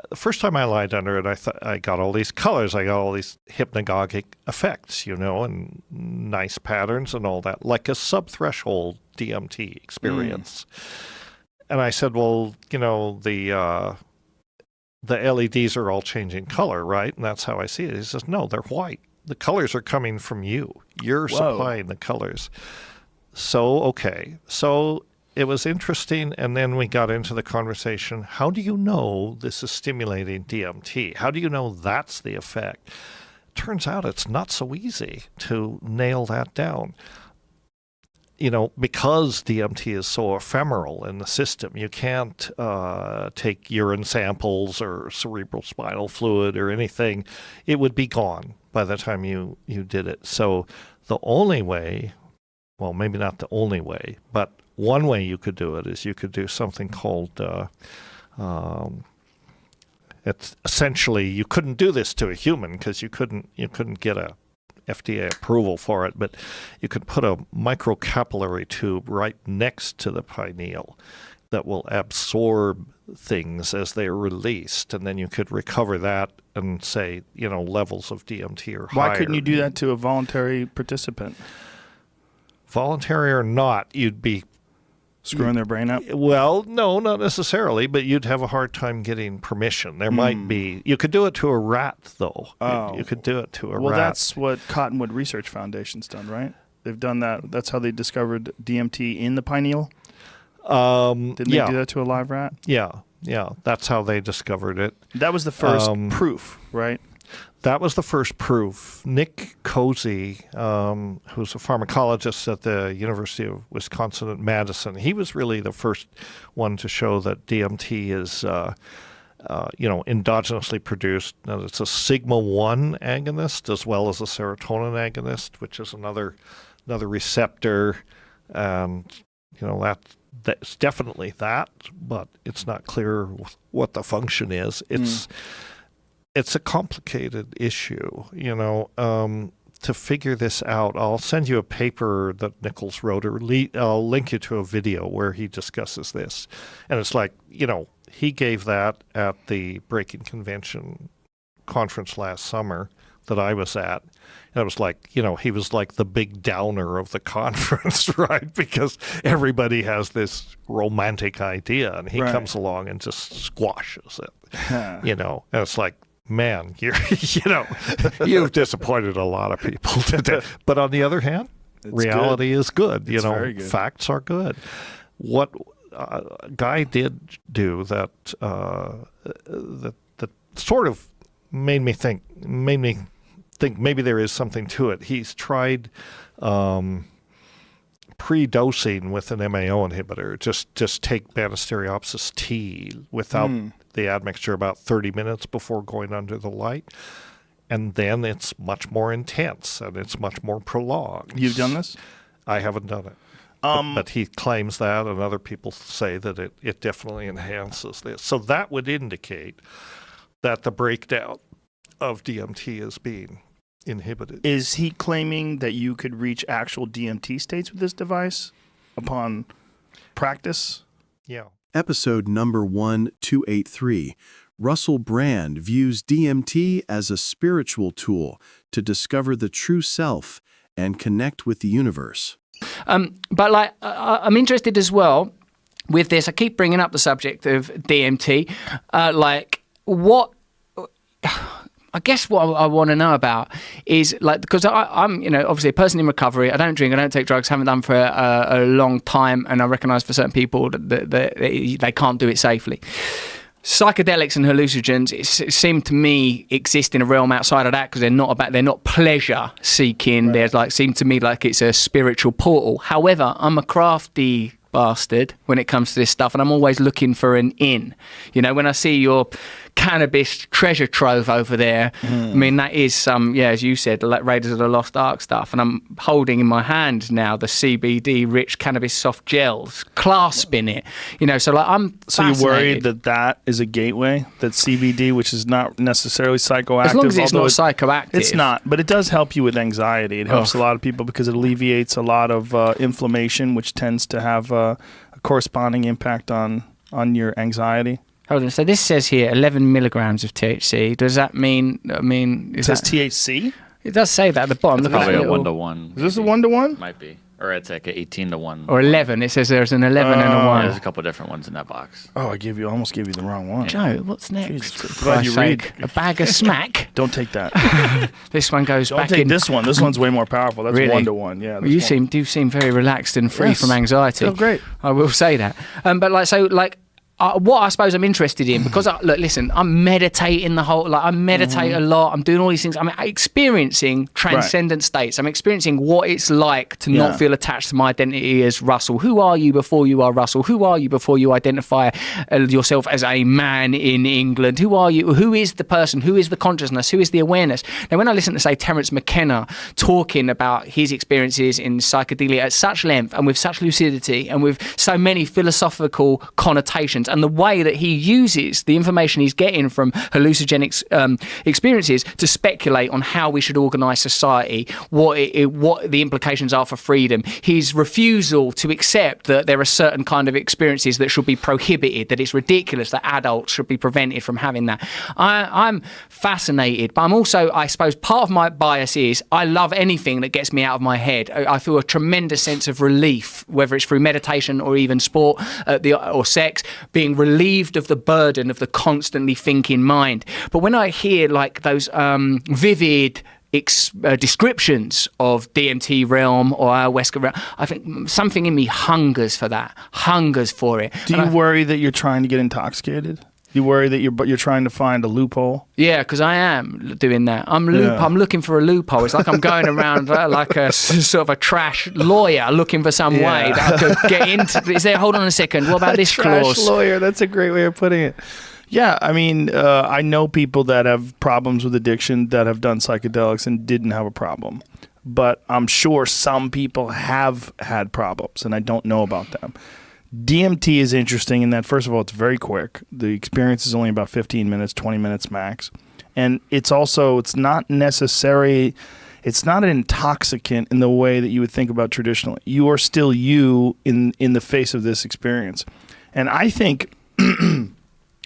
the first time I lied under it, I got all these colors. I got all these hypnagogic effects, and nice patterns and all that, like a sub-threshold DMT experience. And I said, well, the LEDs are all changing color, right? And that's how I see it. He says, no, they're white. The colors are coming from you. You're supplying the colors. So, okay. So it was interesting, and then we got into the conversation. How do you know this is stimulating DMT? How do you know that's the effect? Turns out it's not so easy to nail that down. Because DMT is so ephemeral in the system, you can't take urine samples or cerebral spinal fluid or anything. It would be gone by the time you did it. So the only way, well, maybe not the only way, but one way you could do it is you could do something called, it's essentially, you couldn't do this to a human because you couldn't get a FDA approval for it, but you could put a microcapillary tube right next to the pineal that will absorb things as they are released, and then you could recover that and say, levels of DMT are higher. Why couldn't you do that to a voluntary participant? Voluntary or not, you'd be screwing their brain up? Well, no, not necessarily, but you'd have a hard time getting permission. There might be. You could do it to a rat, though. Oh. You could do it to a rat. Well, that's what Cottonwood Research Foundation's done, right? They've done that. That's how they discovered DMT in the pineal? Didn't they do that to a live rat? Yeah. That's how they discovered it. That was the first proof, right? That was the first proof. Nick Cozy, who's a pharmacologist at the University of Wisconsin at Madison, he was really the first one to show that DMT is, endogenously produced. Now, it's a sigma-1 agonist as well as a serotonin agonist, which is another receptor. And, that's definitely that, but it's not clear what the function is. It's a complicated issue, to figure this out. I'll send you a paper that Nichols wrote, or I'll link you to a video where he discusses this. And it's like, he gave that at the Breaking Convention conference last summer, that I was at. And it was like, you know, he was like the big downer of the conference, right? Because everybody has this romantic idea, and he comes along and just squashes it, you know. And it's like, man, you've disappointed a lot of people today. But on the other hand, reality is good. You know, good. Facts are good. What Guy did do that that sort of made me think maybe there is something to it. He's tried pre-dosing with an MAO inhibitor. Just take Banisteriopsis T without the admixture about 30 minutes before going under the light. And then it's much more intense and it's much more prolonged. You've done this? I haven't done it. But he claims that, and other people say that it definitely enhances this. So that would indicate that the breakdown of DMT is being inhibited. Is he claiming that you could reach actual DMT states with this device upon practice? Yeah. Episode number 1283. Russell Brand views DMT as a spiritual tool to discover the true self and connect with the universe. But like, I'm interested as well with this. I keep bringing up the subject of DMT. I guess what I want to know about is like, because I'm, you know, obviously a person in recovery. I don't drink, I don't take drugs, haven't done for a long time, and I recognise for certain people that they can't do it safely. Psychedelics and hallucinogens seem to me exist in a realm outside of that because they're not pleasure seeking. Right. They're like, seem to me like it's a spiritual portal. However, I'm a crafty bastard when it comes to this stuff, and I'm always looking for an in. You know, when I see your cannabis treasure trove over there, I mean, that is some, as you said, like Raiders of the Lost Ark stuff, and I'm holding in my hand now the CBD rich cannabis soft gels, clasping it, you know, so like I'm fascinated. So you're worried that is a gateway, that CBD, which is not necessarily psychoactive? As long as it's not psychoactive. It's not, but it does help you with anxiety. It helps a lot of people because it alleviates a lot of inflammation, which tends to have a corresponding impact on your anxiety. Hold on. So this says here 11 milligrams of THC. Does that mean? It says THC. It does say that at the bottom. It's probably a 1-to-1. Is this a 1-to-1? Might be, or it's like an 18-to-1. Or 11. It says there's an 11 and a 1. There's a couple different ones in that box. Oh, I almost gave you the wrong one. Joe, what's next? Glad you read. A bag of smack. Don't take that. This one goes back in. Don't take this one. This one's way more powerful. That's really? 1-to-1. Yeah. You seem very relaxed and free from anxiety. Oh, great. I will say that. But what I suppose I'm interested in, because listen, I'm meditating I meditate a lot. I'm doing all these things. I'm experiencing transcendent states. I'm experiencing what it's like to not feel attached to my identity as Russell. Who are you before you are Russell? Who are you before you identify yourself as a man in England? Who are you? Who is the person? Who is the consciousness? Who is the awareness? Now, when I listen to, say, Terence McKenna talking about his experiences in psychedelia at such length and with such lucidity and with so many philosophical connotations, and the way that he uses the information he's getting from hallucinogenic experiences to speculate on how we should organise society, what the implications are for freedom, his refusal to accept that there are certain kind of experiences that should be prohibited, that it's ridiculous that adults should be prevented from having that. I'm fascinated, but I'm also, I suppose, part of my bias is I love anything that gets me out of my head. I feel a tremendous sense of relief, whether it's through meditation or even sport or sex, being relieved of the burden of the constantly thinking mind. But when I hear like those vivid descriptions of DMT realm or ayahuasca realm, I think something in me hungers for that, hungers for it. Do you worry that you're trying to get intoxicated? You worry that you're trying to find a loophole? Yeah, because I am doing that. I'm looking for a loophole. It's like I'm going around like a sort of a trash lawyer looking for some way that I could get into. Is there? Hold on a second. What about this clause? Trash lawyer. That's a great way of putting it. Yeah, I mean, I know people that have problems with addiction that have done psychedelics and didn't have a problem. But I'm sure some people have had problems, and I don't know about them. DMT is interesting in that, first of all, it's very quick. The experience is only about 15 minutes, 20 minutes max. And it's not necessary, it's not an intoxicant in the way that you would think about traditionally. You are still you in the face of this experience. And I think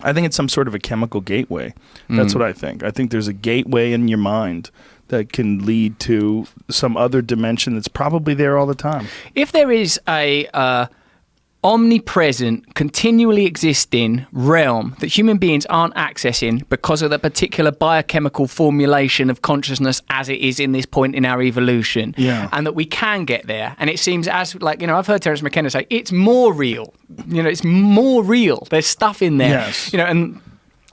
I think it's some sort of a chemical gateway. That's what I think. I think there's a gateway in your mind that can lead to some other dimension that's probably there all the time. If there is a omnipresent, continually existing realm that human beings aren't accessing because of the particular biochemical formulation of consciousness as it is in this point in our evolution, and that we can get there, and it seems as like, you know, I've heard Terence McKenna say it's more real. You know, it's more real. There's stuff in there. Yes. You know, and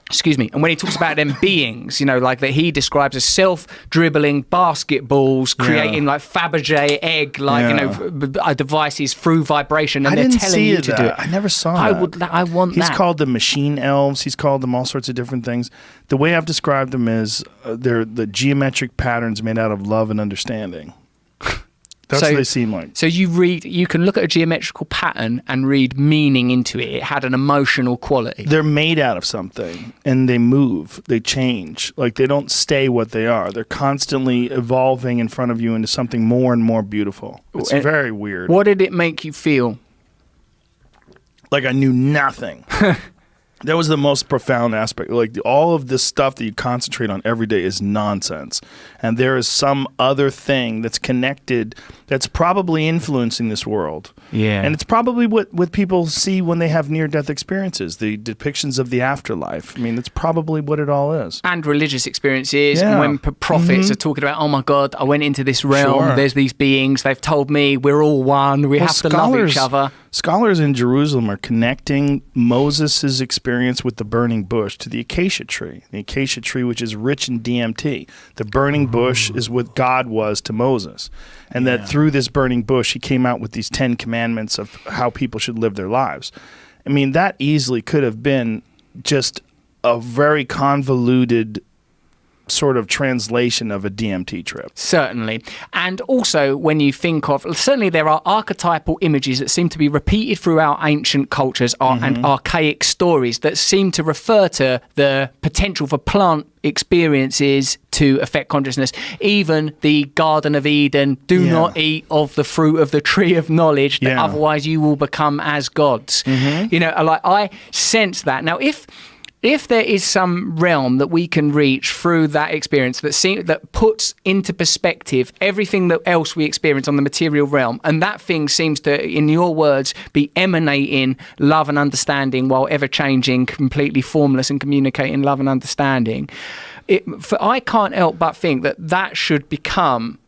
excuse me, and when he talks about them beings, you know, like that he describes as self-dribbling basketballs, creating like Fabergé egg, like, you know, devices through vibration, and they're telling you to do it. I never saw that. I want that. He's called them machine elves. He's called them all sorts of different things. The way I've described them is they're the geometric patterns made out of love and understanding. That's what they seem like. So you can look at a geometrical pattern and read meaning into it. It had an emotional quality. They're made out of something, and they move, they change. Like, they don't stay what they are. They're constantly evolving in front of you into something more and more beautiful. It's very weird. What did it make you feel? Like I knew nothing. That was the most profound aspect. Like, all of this stuff that you concentrate on every day is nonsense. And there is some other thing that's connected that's probably influencing this world. Yeah. And it's probably what people see when they have near-death experiences, the depictions of the afterlife. I mean, that's probably what it all is. And religious experiences. And when prophets are talking about, oh my God, I went into this realm, there's these beings, they've told me we're all one, we have to love each other. Scholars in Jerusalem are connecting Moses' experience with the burning bush to the acacia tree. The acacia tree, which is rich in DMT. The burning bush is what God was to Moses. And that through this burning bush, he came out with these 10 commandments of how people should live their lives. I mean, that easily could have been just a very convoluted sort of translation of a DMT trip. Certainly. And also, when you think of, certainly there are archetypal images that seem to be repeated throughout ancient cultures and archaic stories that seem to refer to the potential for plant experiences to affect consciousness. Even the Garden of Eden, do not eat of the fruit of the tree of knowledge, that otherwise you will become as gods. You know, like, I sense that. Now, if there is some realm that we can reach through that experience that puts into perspective everything that else we experience on the material realm, and that thing seems to, in your words, be emanating love and understanding while ever changing, completely formless, and communicating love and understanding, I can't help but think that should become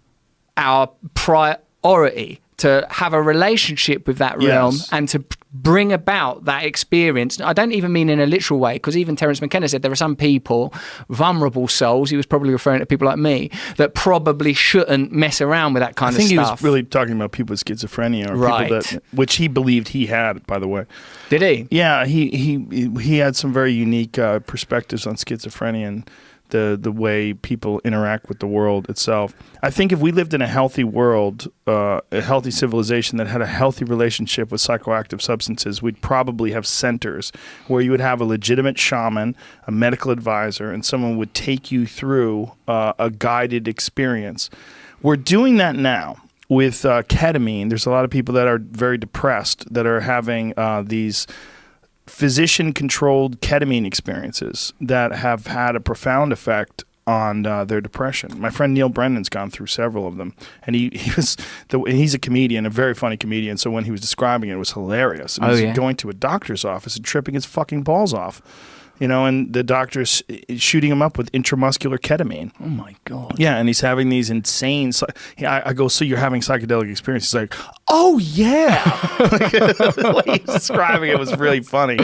our priority, to have a relationship with that realm and to bring about that experience. I don't even mean in a literal way, because even Terence McKenna said there are some people, vulnerable souls, he was probably referring to people like me, that probably shouldn't mess around with that kind of stuff. I think he was really talking about people with schizophrenia, or people which he believed he had, by the way. Did he? Yeah, he had some very unique perspectives on schizophrenia and the way people interact with the world itself. I think if we lived in a healthy world, a healthy civilization that had a healthy relationship with psychoactive substances, we'd probably have centers where you would have a legitimate shaman, a medical advisor, and someone would take you through a guided experience. We're doing that now with ketamine. There's a lot of people that are very depressed that are having these physician-controlled ketamine experiences that have had a profound effect on their depression. My friend Neil Brennan's gone through several of them, and he's a comedian, a very funny comedian, so when he was describing it was hilarious. He was going to a doctor's office and tripping his fucking balls off. You know, and the doctor's shooting him up with intramuscular ketamine. Oh, my God. Yeah, and he's having these insane... I go, so you're having psychedelic experience? He's like, oh, yeah. The way he's describing it was really funny.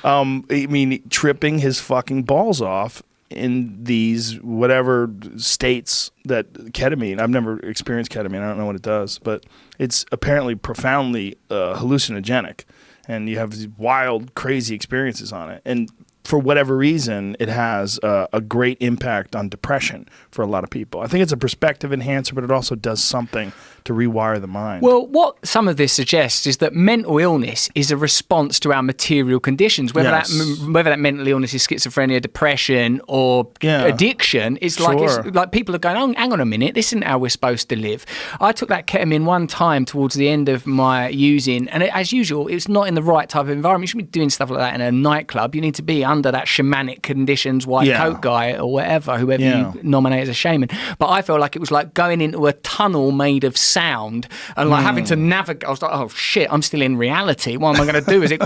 I mean, tripping his fucking balls off in these whatever states that ketamine... I've never experienced ketamine. I don't know what it does. But it's apparently profoundly hallucinogenic. And you have these wild, crazy experiences on it. And for whatever reason, it has a great impact on depression for a lot of people. I think it's a perspective enhancer, but it also does something to rewire the mind. Well, what some of this suggests is that mental illness is a response to our material conditions, whether that mental illness is schizophrenia, depression, or addiction. It's like people are going, oh, hang on a minute, this isn't how we're supposed to live. I took that ketamine one time towards the end of my using, and as usual, it's not in the right type of environment. You shouldn't be doing stuff like that in a nightclub. You need to be under that shamanic conditions, white coat guy or whatever, whoever you nominate as a shaman. But I felt like it was like going into a tunnel made of sound and like having to navigate. I was like, oh shit, I'm still in reality. What am I going to do? Is it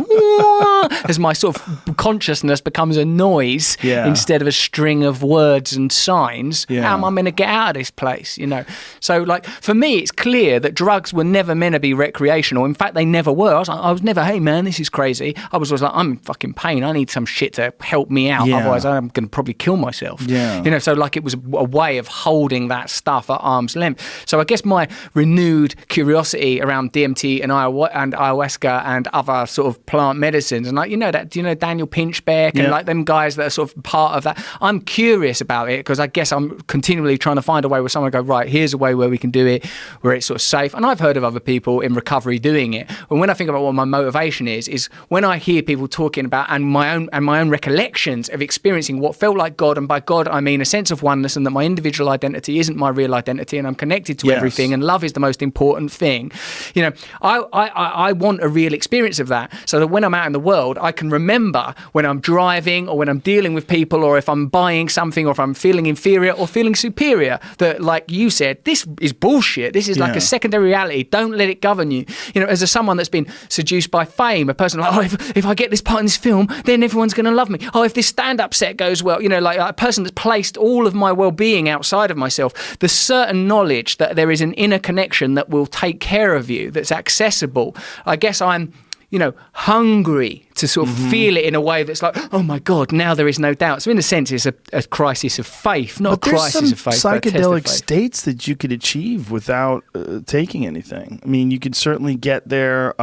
as my sort of consciousness becomes a noise instead of a string of words and signs? How am I going to get out of this place? You know. So like for me, it's clear that drugs were never meant to be recreational. In fact, they never were. I was never, hey man, this is crazy. I was always like, I'm in fucking pain. I need some shit to help me out. Otherwise, I'm going to probably kill myself. You know. So like it was a way of holding that stuff at arm's length. So I guess my renewed curiosity around DMT and ayahuasca and other sort of plant medicines, and like do you know Daniel Pinchbeck and like them guys that are sort of part of that. I'm curious about it because I guess I'm continually trying to find a way where someone go, right, here's a way where we can do it where it's sort of safe. And I've heard of other people in recovery doing it. And when I think about what my motivation is when I hear people talking about and my own recollections of experiencing what felt like God, and by God I mean a sense of oneness, and that my individual identity isn't my real identity, and I'm connected to everything, and love is the most important thing. You know, I want a real experience of that, so that when I'm out in the world, I can remember when I'm driving or when I'm dealing with people, or if I'm buying something, or if I'm feeling inferior or feeling superior, that like you said, this is bullshit. This is like a secondary reality. Don't let it govern you. You know, as someone that's been seduced by fame, a person like, oh, if I get this part in this film, then everyone's going to love me. Oh, if this stand-up set goes well, you know, like a person that's placed all of my well-being outside of myself, the certain knowledge that there is an inner connection that will take care of you, that's accessible. I guess I'm, you know, hungry to sort of feel it in a way that's like, oh my God, now there is no doubt. So in a sense, it's a crisis of faith, not a crisis of faith. Psychedelic states that you could achieve without taking anything. I mean, you could certainly get there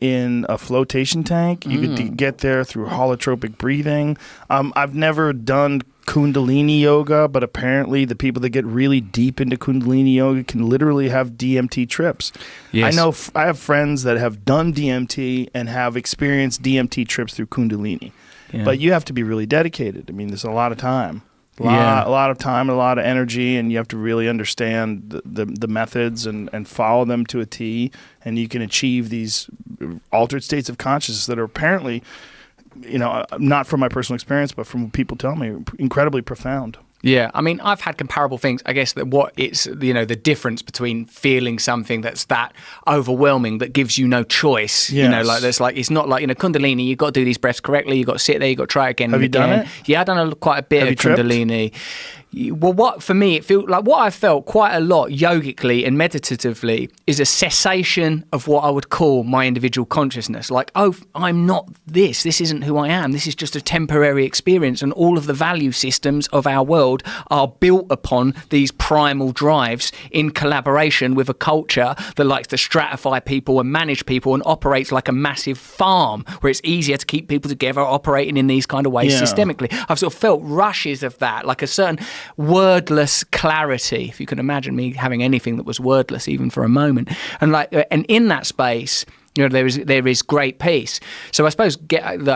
in a flotation tank. You could get there through holotropic breathing. I've never done Kundalini yoga, but apparently the people that get really deep into Kundalini yoga can literally have DMT trips. Yes. I know I have friends that have done DMT and have experienced DMT trips through Kundalini, but you have to be really dedicated. I mean, there's a lot of time. A lot of time, a lot of energy, and you have to really understand the methods and follow them to a T, and you can achieve these altered states of consciousness that are apparently, you know, not from my personal experience, but from what people tell me, incredibly profound. Yeah, I mean, I've had comparable things. I guess that what it's, you know, the difference between feeling something that's that overwhelming that gives you no choice. Yes. You know, like there's like, it's not like, you know, Kundalini, you've got to do these breaths correctly, you've got to sit there, you've got to try it again. Have you done it? Yeah, I've done quite a bit of Kundalini. Well, what for me, it feels like what I felt quite a lot yogically and meditatively is a cessation of what I would call my individual consciousness. Like, oh, I'm not this. This isn't who I am. This is just a temporary experience. And all of the value systems of our world are built upon these primal drives in collaboration with a culture that likes to stratify people and manage people and operates like a massive farm where it's easier to keep people together operating in these kind of ways systemically. I've sort of felt rushes of that, like a certain wordless clarity, if you can imagine me having anything that was wordless even for a moment, and in that space, you know, there is great peace. So I suppose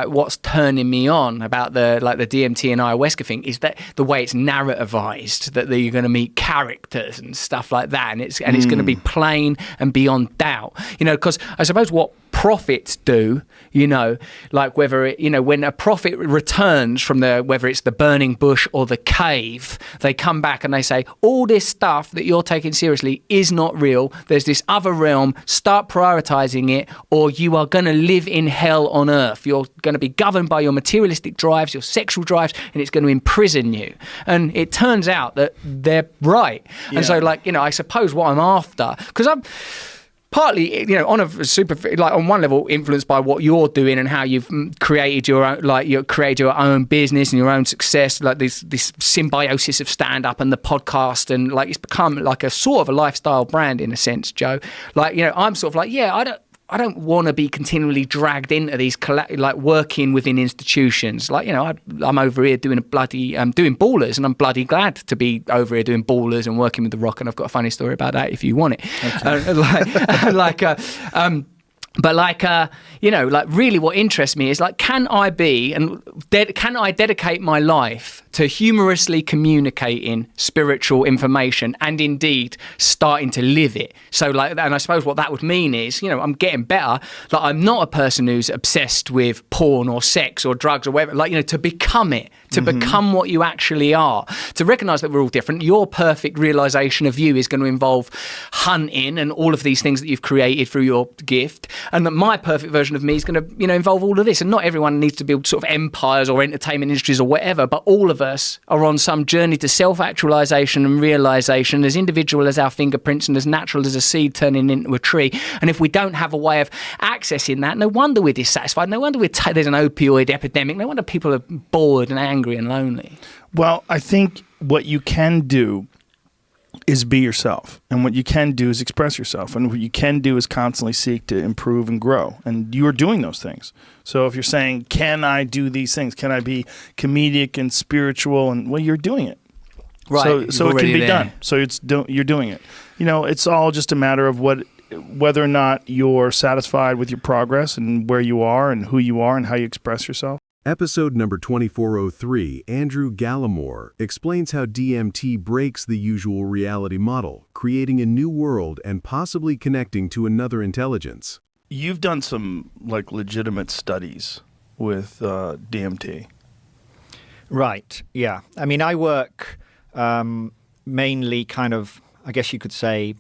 what's turning me on about the DMT and ayahuasca thing is that the way it's narrativized, that you're going to meet characters and stuff like that, and it's going to be plain and beyond doubt. You know, because I suppose what prophets do, you know, like whether it, you know, when a prophet returns from whether it's the burning bush or the cave, they come back and they say, all this stuff that you're taking seriously is not real. There's this other realm. Start prioritizing it, or you are going to live in hell on earth. You're going to be governed by your materialistic drives, your sexual drives, and it's going to imprison you. And it turns out that they're right. And so, like, you know, I suppose what I'm after, because I'm partly, you know, on a super, like on one level, influenced by what you're doing and how you've created your own, like you created your own business and your own success, like this symbiosis of stand-up and the podcast, and like it's become like a sort of a lifestyle brand in a sense, Joe. Like, you know, I'm sort of like, want to be continually dragged into these like working within institutions. Like, you know, I'm over here doing doing Ballers, and I'm bloody glad to be over here doing Ballers and working with The Rock. And I've got a funny story about that if you want it. Okay. But like, you know, like really what interests me is like, can I dedicate my life to humorously communicating spiritual information and indeed starting to live it? So like, and I suppose what that would mean is, you know, I'm getting better. Like, I'm not a person who's obsessed with porn or sex or drugs or whatever. Like, you know, to become it, to become what you actually are, to recognize that we're all different. Your perfect realization of you is going to involve hunting and all of these things that you've created through your gift. And that my perfect version of me is going to, you know, involve all of this. And not everyone needs to build sort of empires or entertainment industries or whatever, but all of us are on some journey to self-actualization and realization, as individual as our fingerprints and as natural as a seed turning into a tree. And if we don't have a way of accessing that, no wonder we're dissatisfied. No wonder there's an opioid epidemic. No wonder people are bored and angry and lonely. Well, I think what you can do is be yourself, and what you can do is express yourself, and what you can do is constantly seek to improve and grow, and you are doing those things. So if you're saying, can I do these things, can I be comedic and spiritual, and well, you're doing it, right? So it can be done. So you're doing it. You know, it's all just a matter of whether or not you're satisfied with your progress and where you are and who you are and how you express yourself. Episode number 2403, Andrew Gallimore explains how DMT breaks the usual reality model, creating a new world and possibly connecting to another intelligence. You've done some like legitimate studies with DMT. Right, yeah. I mean, I work mainly kind of, I guess you could say,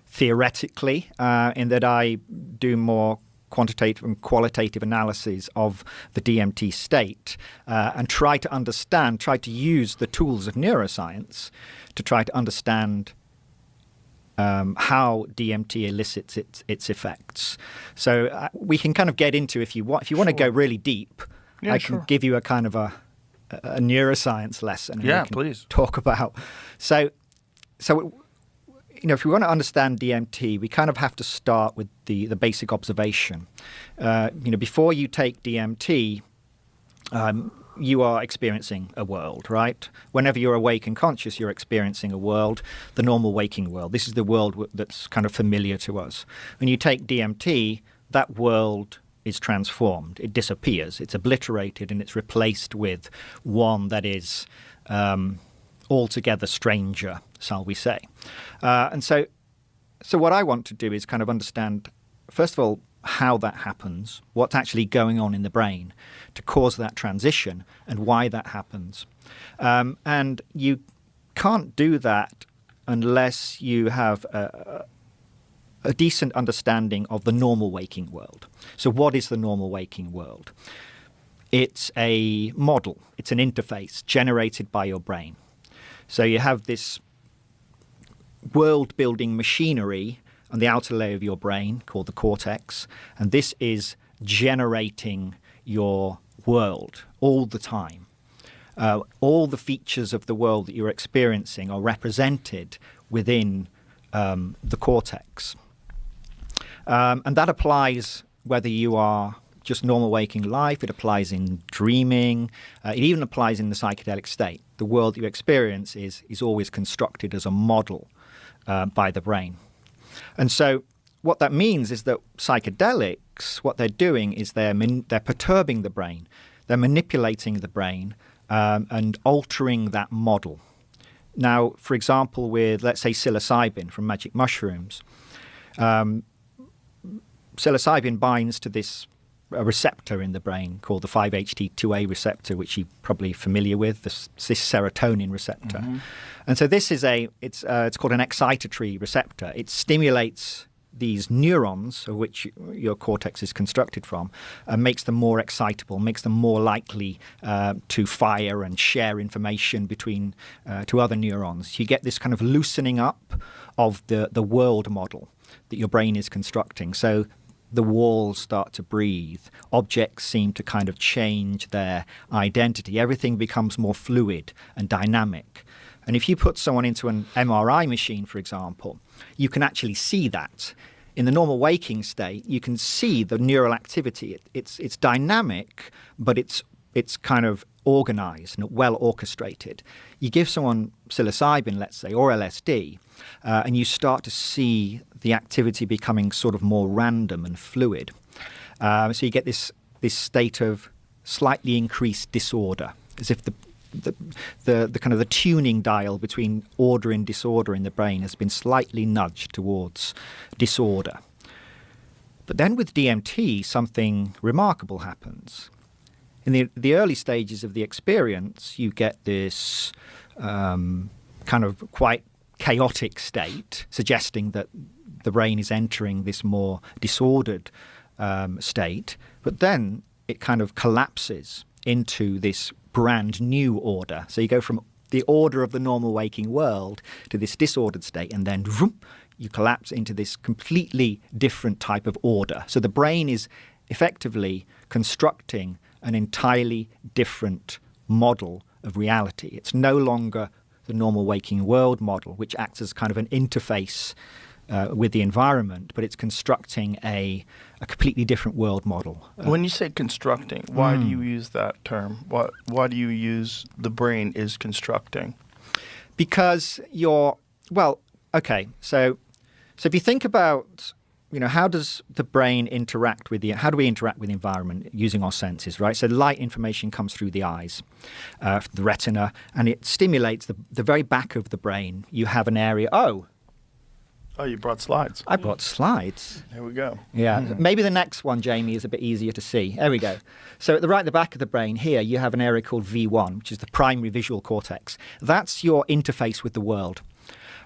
theoretically, in that I do more quantitative and qualitative analyses of the DMT state and try to use the tools of neuroscience to try to understand how DMT elicits its effects. So we can kind of get into, if you want to go really deep, I can give you a kind of a neuroscience lesson. Yeah, please. Talk about. So you know, if we want to understand DMT, we kind of have to start with the basic observation. You know, before you take DMT, you are experiencing a world, right? Whenever you're awake and conscious, you're experiencing a world, the normal waking world. This is the world that's kind of familiar to us. When you take DMT, that world is transformed. It disappears. It's obliterated, and it's replaced with one that is altogether stranger, shall we say. And so what I want to do is kind of understand, first of all, how that happens, what's actually going on in the brain to cause that transition, and why that happens. And you can't do that unless you have a decent understanding of the normal waking world. So what is the normal waking world? It's a model. It's an interface generated by your brain. So you have this world-building machinery on the outer layer of your brain called the cortex, and this is generating your world all the time. All the features of the world that you're experiencing are represented within the cortex. And that applies whether you are just normal waking life, it applies in dreaming, it even applies in the psychedelic state. The world you experience is always constructed as a model by the brain. And so what that means is that psychedelics, what they're doing is they're perturbing the brain, they're manipulating the brain and altering that model. Now, for example, with, let's say, psilocybin from magic mushrooms, psilocybin binds to this a receptor in the brain called the 5-HT2A receptor, which you're probably familiar with, this serotonin receptor. Mm-hmm. And so this is it's called an excitatory receptor. It stimulates these neurons, of which your cortex is constructed from, and makes them more excitable, makes them more likely to fire and share information between to other neurons. You get this kind of loosening up of the world model that your brain is constructing. So the walls start to breathe. Objects seem to kind of change their identity. Everything becomes more fluid and dynamic. And if you put someone into an MRI machine, for example, you can actually see that. in the normal waking state, you can see the neural activity. It's dynamic, but it's kind of organized and well orchestrated. You give someone psilocybin, let's say, or LSD, and you start to see the activity becoming sort of more random and fluid. So you get this state of slightly increased disorder, as if the kind of the tuning dial between order and disorder in the brain has been slightly nudged towards disorder. But then with DMT, something remarkable happens. In the early stages of the experience, you get this kind of quite chaotic state, suggesting that the brain is entering this more disordered state. But then it kind of collapses into this brand new order. So you go from the order of the normal waking world to this disordered state, and then vroom, you collapse into this completely different type of order. So the brain is effectively constructing an entirely different model of reality. It's no longer the normal waking world model, which acts as kind of an interface with the environment, but it's constructing a completely different world model. When you say constructing, why do you use that term? Why do you use the brain is constructing? Because so if you think about, how does the brain interact with how do we interact with the environment using our senses, right? So light information comes through the eyes, the retina, and it stimulates the very back of the brain. You have an area, Oh, you brought slides. I brought slides. There we go. Yeah. Maybe the next one, Jamie, is a bit easier to see. There we go. So at the back of the brain here, you have an area called V1, which is the primary visual cortex. That's your interface with the world.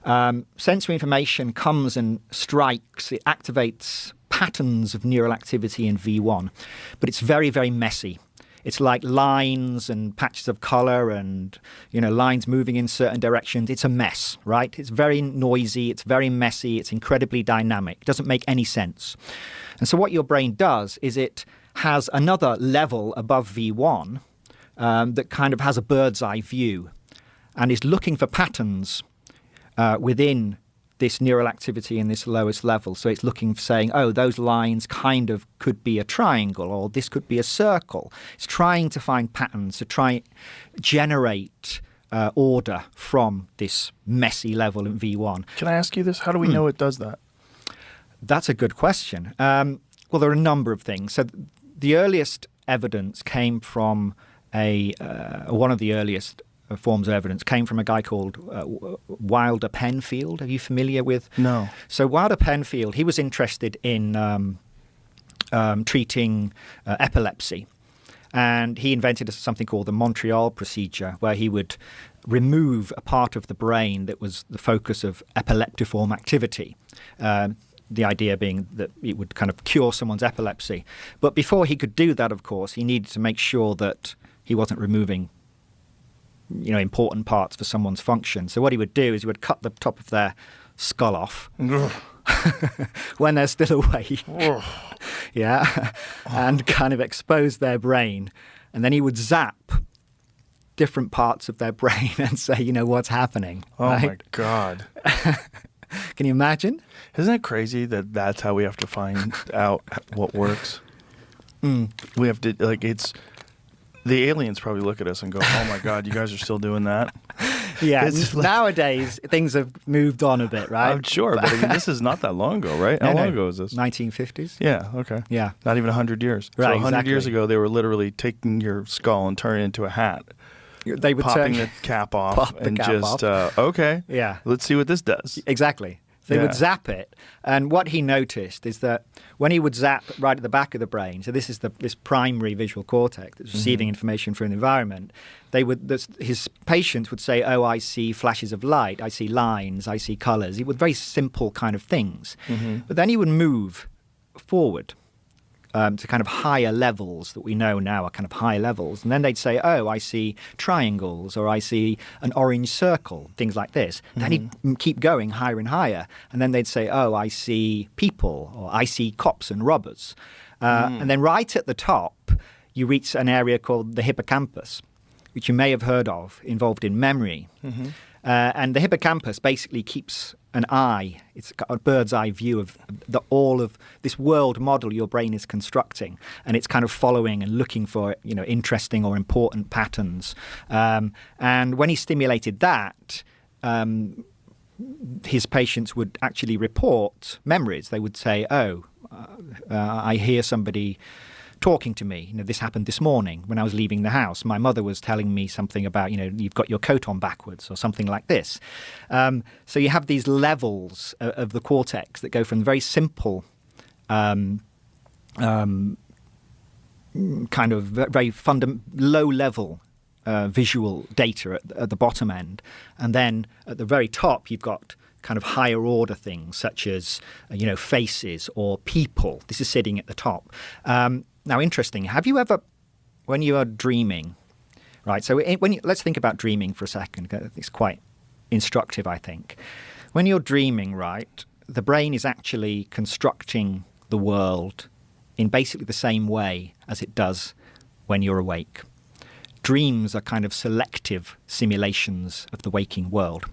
Sensory information comes and strikes. It activates patterns of neural activity in V1, but it's very, very messy. It's like lines and patches of color and, lines moving in certain directions. It's a mess, right? It's very noisy. It's very messy. It's incredibly dynamic. It doesn't make any sense. And so what your brain does is it has another level above V1 that kind of has a bird's eye view and is looking for patterns within this neural activity in this lowest level. So it's looking for saying, those lines kind of could be a triangle, or this could be a circle. It's trying to find patterns to try generate order from this messy level in V1. Can I ask you this? How do we know it does that? That's a good question. Well, there are a number of things. So the earliest evidence came from one of the earliest forms of evidence came from a guy called Wilder Penfield. Are you familiar with? No. So Wilder Penfield, he was interested in treating epilepsy. And he invented something called the Montreal procedure, where he would remove a part of the brain that was the focus of epileptiform activity. The idea being that it would kind of cure someone's epilepsy. But before he could do that, of course, he needed to make sure that he wasn't removing important parts for someone's function. So what he would do is he would cut the top of their skull off when they're still awake. And kind of expose their brain. And then he would zap different parts of their brain and say, what's happening. Oh, right? my God. Can you imagine? Isn't it crazy that that's how we have to find out what works? We have to, it's... The aliens probably look at us and go, oh, my God, you guys are still doing that? Yeah, nowadays, things have moved on a bit, right? I'm sure, but this is not that long ago, right? How long ago is this? 1950s. Yeah, okay. Yeah. Not even 100 years. Right, so 100 exactly. years ago, they were literally taking your skull and turning it into a hat. They would popping the cap off and just, okay, yeah, let's see what this does. Exactly. They would zap it. And what he noticed is that when he would zap right at the back of the brain, so this is this primary visual cortex that's receiving information from the environment, his patients would say, I see flashes of light, I see lines, I see colors. It was very simple kind of things. But then he would move forward to kind of higher levels that we know now are kind of high levels. And then they'd say, I see triangles, or I see an orange circle, things like this. Then he'd keep going higher and higher. And then they'd say, I see people, or I see cops and robbers. And then right at the top, you reach an area called the hippocampus. which you may have heard of, involved in memory. And the hippocampus basically keeps an eye. It's got a bird's eye view of all of this world model your brain is constructing, and it's kind of following and looking for interesting or important patterns. And when he stimulated that, his patients would actually report memories. They would say, I hear somebody talking to me. This happened this morning when I was leaving the house. My mother was telling me something about, you've got your coat on backwards or something like this. So you have these levels of the cortex that go from very simple kind of very low-level visual data at the bottom end. And then at the very top, you've got kind of higher order things such as, faces or people. This is sitting at the top. Now, interesting. Have you ever, when you are dreaming, right? So let's think about dreaming for a second. It's quite instructive, I think. When you're dreaming, right, the brain is actually constructing the world in basically the same way as it does when you're awake. Dreams are kind of selective simulations of the waking world.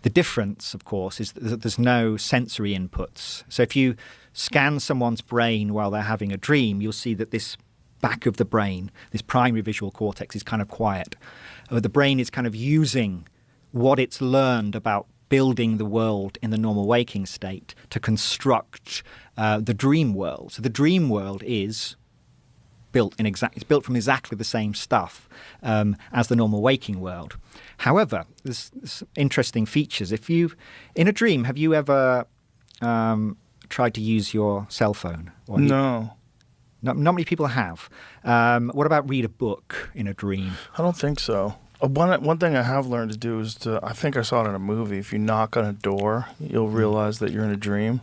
The difference, of course, is that there's no sensory inputs. So if you scan someone's brain while they're having a dream, you'll see that this back of the brain, this primary visual cortex, is kind of quiet. The brain is kind of using what it's learned about building the world in the normal waking state to construct the dream world. So the dream world is it's built from exactly the same stuff as the normal waking world. However, there's interesting features. In a dream, have you ever tried to use your cell phone? No. Not many people have. What about read a book in a dream? I don't think so. One thing I have learned to do is I think I saw it in a movie. If you knock on a door, you'll realize that you're in a dream.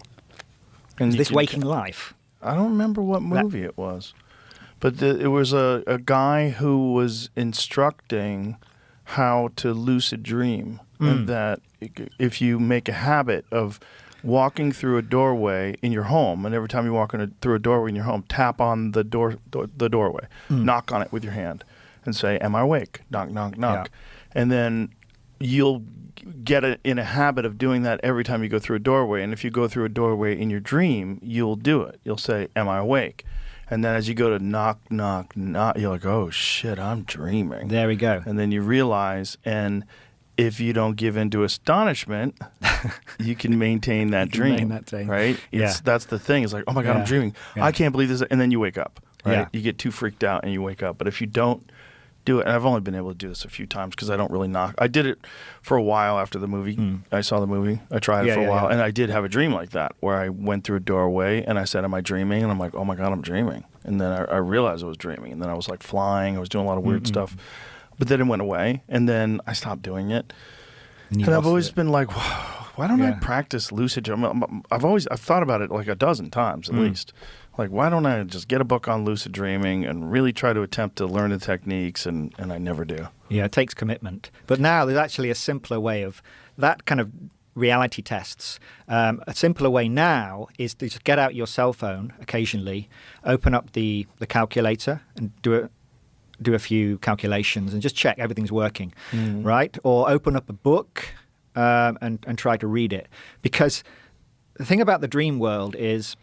And is this Waking Life? I don't remember what movie it was. But it was a guy who was instructing how to lucid dream, and that if you make a habit of walking through a doorway in your home, and every time you walk through a doorway in your home, tap on the doorway, knock on it with your hand, and say, "Am I awake?" Knock, knock, knock, and then you'll get in a habit of doing that every time you go through a doorway. And if you go through a doorway in your dream, you'll do it. You'll say, "Am I awake?" And then as you go to knock, knock, knock, you're like, oh, shit, I'm dreaming. There we go. And then you realize, and if you don't give in to astonishment, you can maintain that dream, right? That's the thing. It's like, oh, my God, I'm dreaming. I can't believe this. And then you wake up, right? Yeah. You get too freaked out and you wake up. But if you don't do it, and I've only been able to do this a few times because I don't really knock. I did it for a while after the movie. I saw the movie. I tried it for a while. And I did have a dream like that where I went through a doorway and I said, am I dreaming? And I'm like, oh my God, I'm dreaming. And then I realized I was dreaming. And then I was like flying. I was doing a lot of weird stuff. But then it went away. And then I stopped doing it. And I've always been like, why don't I practice lucid dreaming? I've thought about it like a dozen times at least. Like, why don't I just get a book on lucid dreaming and really try to attempt to learn the techniques, and I never do. Yeah, it takes commitment. But now there's actually a simpler way of that kind of reality tests. A simpler way now is to just get out your cell phone occasionally, open up the calculator and do a few calculations and just check everything's working, right? Or open up a book and try to read it. Because the thing about the dream world is,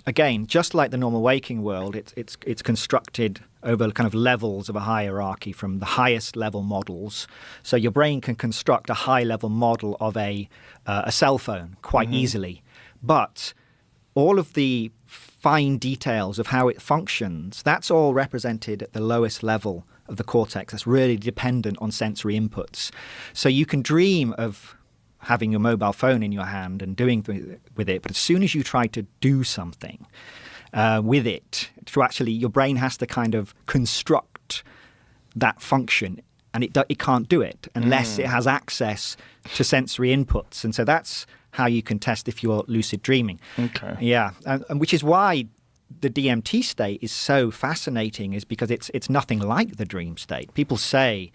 again, just like the normal waking world, it's constructed over kind of levels of a hierarchy from the highest level models. So your brain can construct a high level model of a cell phone quite easily. But all of the fine details of how it functions, that's all represented at the lowest level of the cortex. That's really dependent on sensory inputs. So you can dream of having your mobile phone in your hand and doing with it, but as soon as you try to do something with it, to actually, your brain has to kind of construct that function, and it can't do it unless it has access to sensory inputs. And so that's how you can test if you're lucid dreaming. Okay. Yeah, and which is why the DMT state is so fascinating, is because it's nothing like the dream state. People say,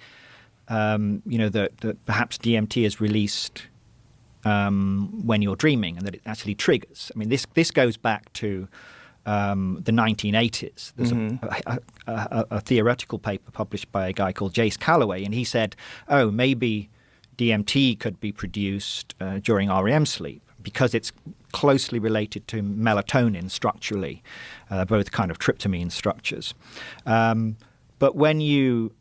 that perhaps DMT is released when you're dreaming, and that it actually triggers. I mean, this goes back to the 1980s. There's a theoretical paper published by a guy called Jace Calloway, and he said, oh, maybe DMT could be produced during REM sleep because it's closely related to melatonin structurally, both kind of tryptamine structures. But when you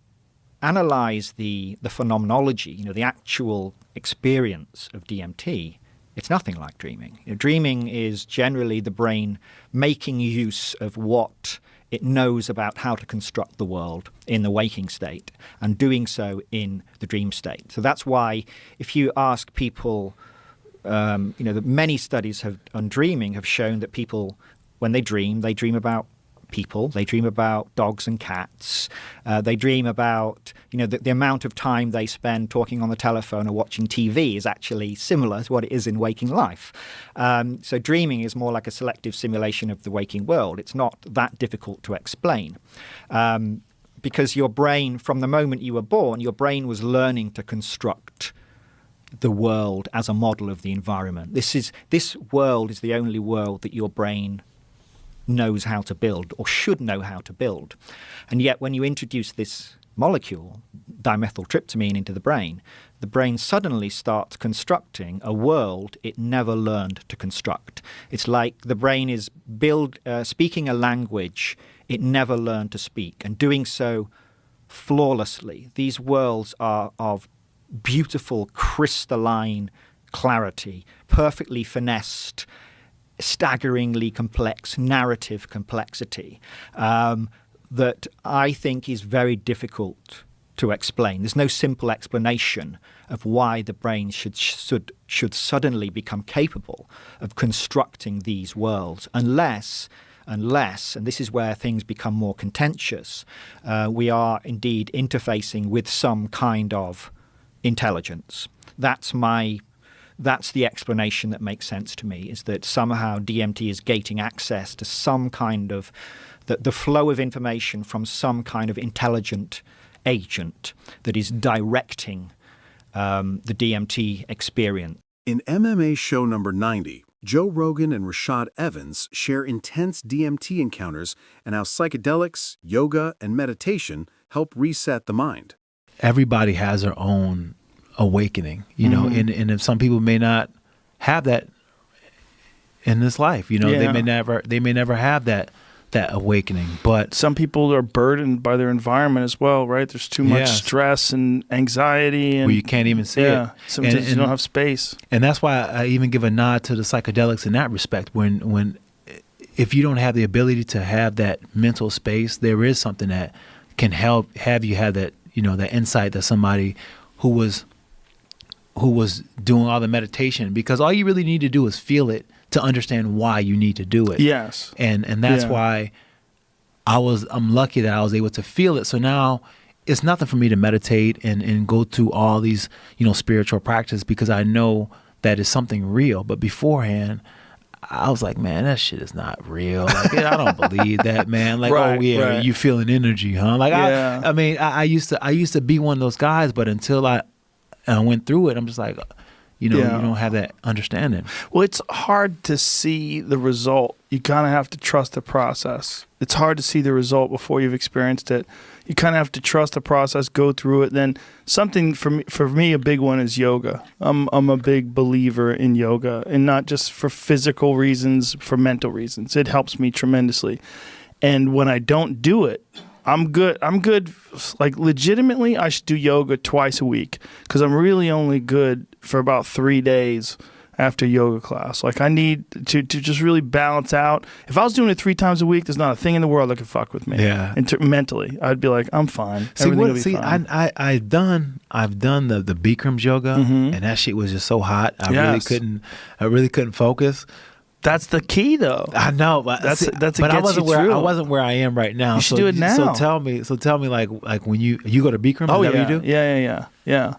analyze the phenomenology, the actual experience of DMT, it's nothing like dreaming. Dreaming is generally the brain making use of what it knows about how to construct the world in the waking state and doing so in the dream state. So that's why if you ask people, many studies on dreaming have shown that people, when they dream about people, they dream about dogs and cats, they dream about, the amount of time they spend talking on the telephone or watching TV is actually similar to what it is in waking life. So dreaming is more like a selective simulation of the waking world. It's not that difficult to explain. Because your brain, from the moment you were born, your brain was learning to construct the world as a model of the environment. This world is the only world that your brain knows how to build or should know how to build. And yet when you introduce this molecule, dimethyltryptamine, into the brain suddenly starts constructing a world it never learned to construct. It's like the brain is speaking a language it never learned to speak, and doing so flawlessly. These worlds are of beautiful crystalline clarity, perfectly finessed, staggeringly complex narrative complexity that I think is very difficult to explain. There's no simple explanation of why the brain should suddenly become capable of constructing these worlds unless, and this is where things become more contentious, we are indeed interfacing with some kind of intelligence. That's the explanation that makes sense to me, is that somehow DMT is gating access to some kind of, the flow of information from some kind of intelligent agent that is directing the DMT experience. In MMA show number 90, Joe Rogan and Rashad Evans share intense DMT encounters and how psychedelics, yoga, and meditation help reset the mind. Everybody has their own awakening, and if some people may not have that in this life, they may never have that awakening. But some people are burdened by their environment as well, right? There's too much stress and anxiety, and where you can't even see it. Sometimes you don't have space. And that's why I even give a nod to the psychedelics in that respect. When if you don't have the ability to have that mental space, there is something that can help have you have that, that insight that somebody who was doing all the meditation, because all you really need to do is feel it to understand why you need to do it. Yes. And that's why I'm lucky that I was able to feel it. So now it's nothing for me to meditate and go through all these, spiritual practices, because I know that it's something real. But beforehand, I was like, man, that shit is not real. Like, I don't believe that, man. Like, right. You feeling energy, huh? Like, I used to be one of those guys, but until I went through it, I'm just like, you don't have that understanding. Well, it's hard to see the result. You kind of have to trust the process. It's hard to see the result before you've experienced it. You kind of have to trust the process, go through it. Then something for me, a big one is yoga. I'm a big believer in yoga, and not just for physical reasons, for mental reasons. It helps me tremendously. And when I don't do it, I'm good. Like, legitimately, I should do yoga twice a week, because I'm really only good for about 3 days after yoga class. Like, I need to just really balance out. If I was doing it 3 times a week, there's not a thing in the world that could fuck with me. Yeah. And mentally, I'd be like, I'm fine. Everything will be fine. I've done the Bikram's yoga, and that shit was just so hot. I really couldn't focus. That's the key, though. I know, but I wasn't where I am right now. You should do it now. So tell me, like when you go to Bikram, is that what you do? Yeah.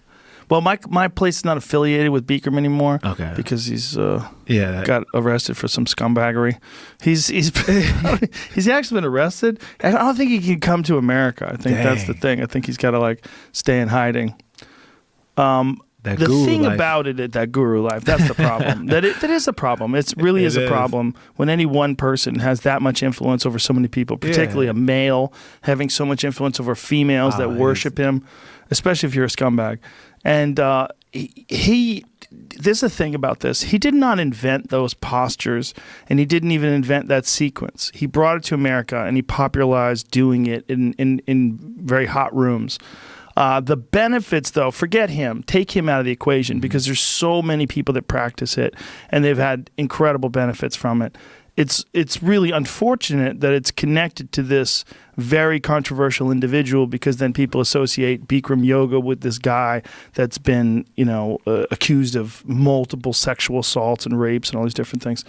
Well, my place is not affiliated with Bikram anymore. Okay. Because he's got arrested for some scumbaggery. He's actually been arrested. And I don't think he can come to America. I think that's the thing. I think he's got to stay in hiding. that the guru thing life. about it, that guru life, that's the problem. that is a problem. It really is a problem when any one person has that much influence over so many people, particularly a male having so much influence over females that worship him, especially if you're a scumbag. And there's a thing about this. He did not invent those postures, and he didn't even invent that sequence. He brought it to America, and he popularized doing it in very hot rooms. The benefits, though, forget him. Take him out of the equation, because there's so many people that practice it, and they've had incredible benefits from it. It's really unfortunate that it's connected to this very controversial individual, because then people associate Bikram yoga with this guy that's been, accused of multiple sexual assaults and rapes and all these different things.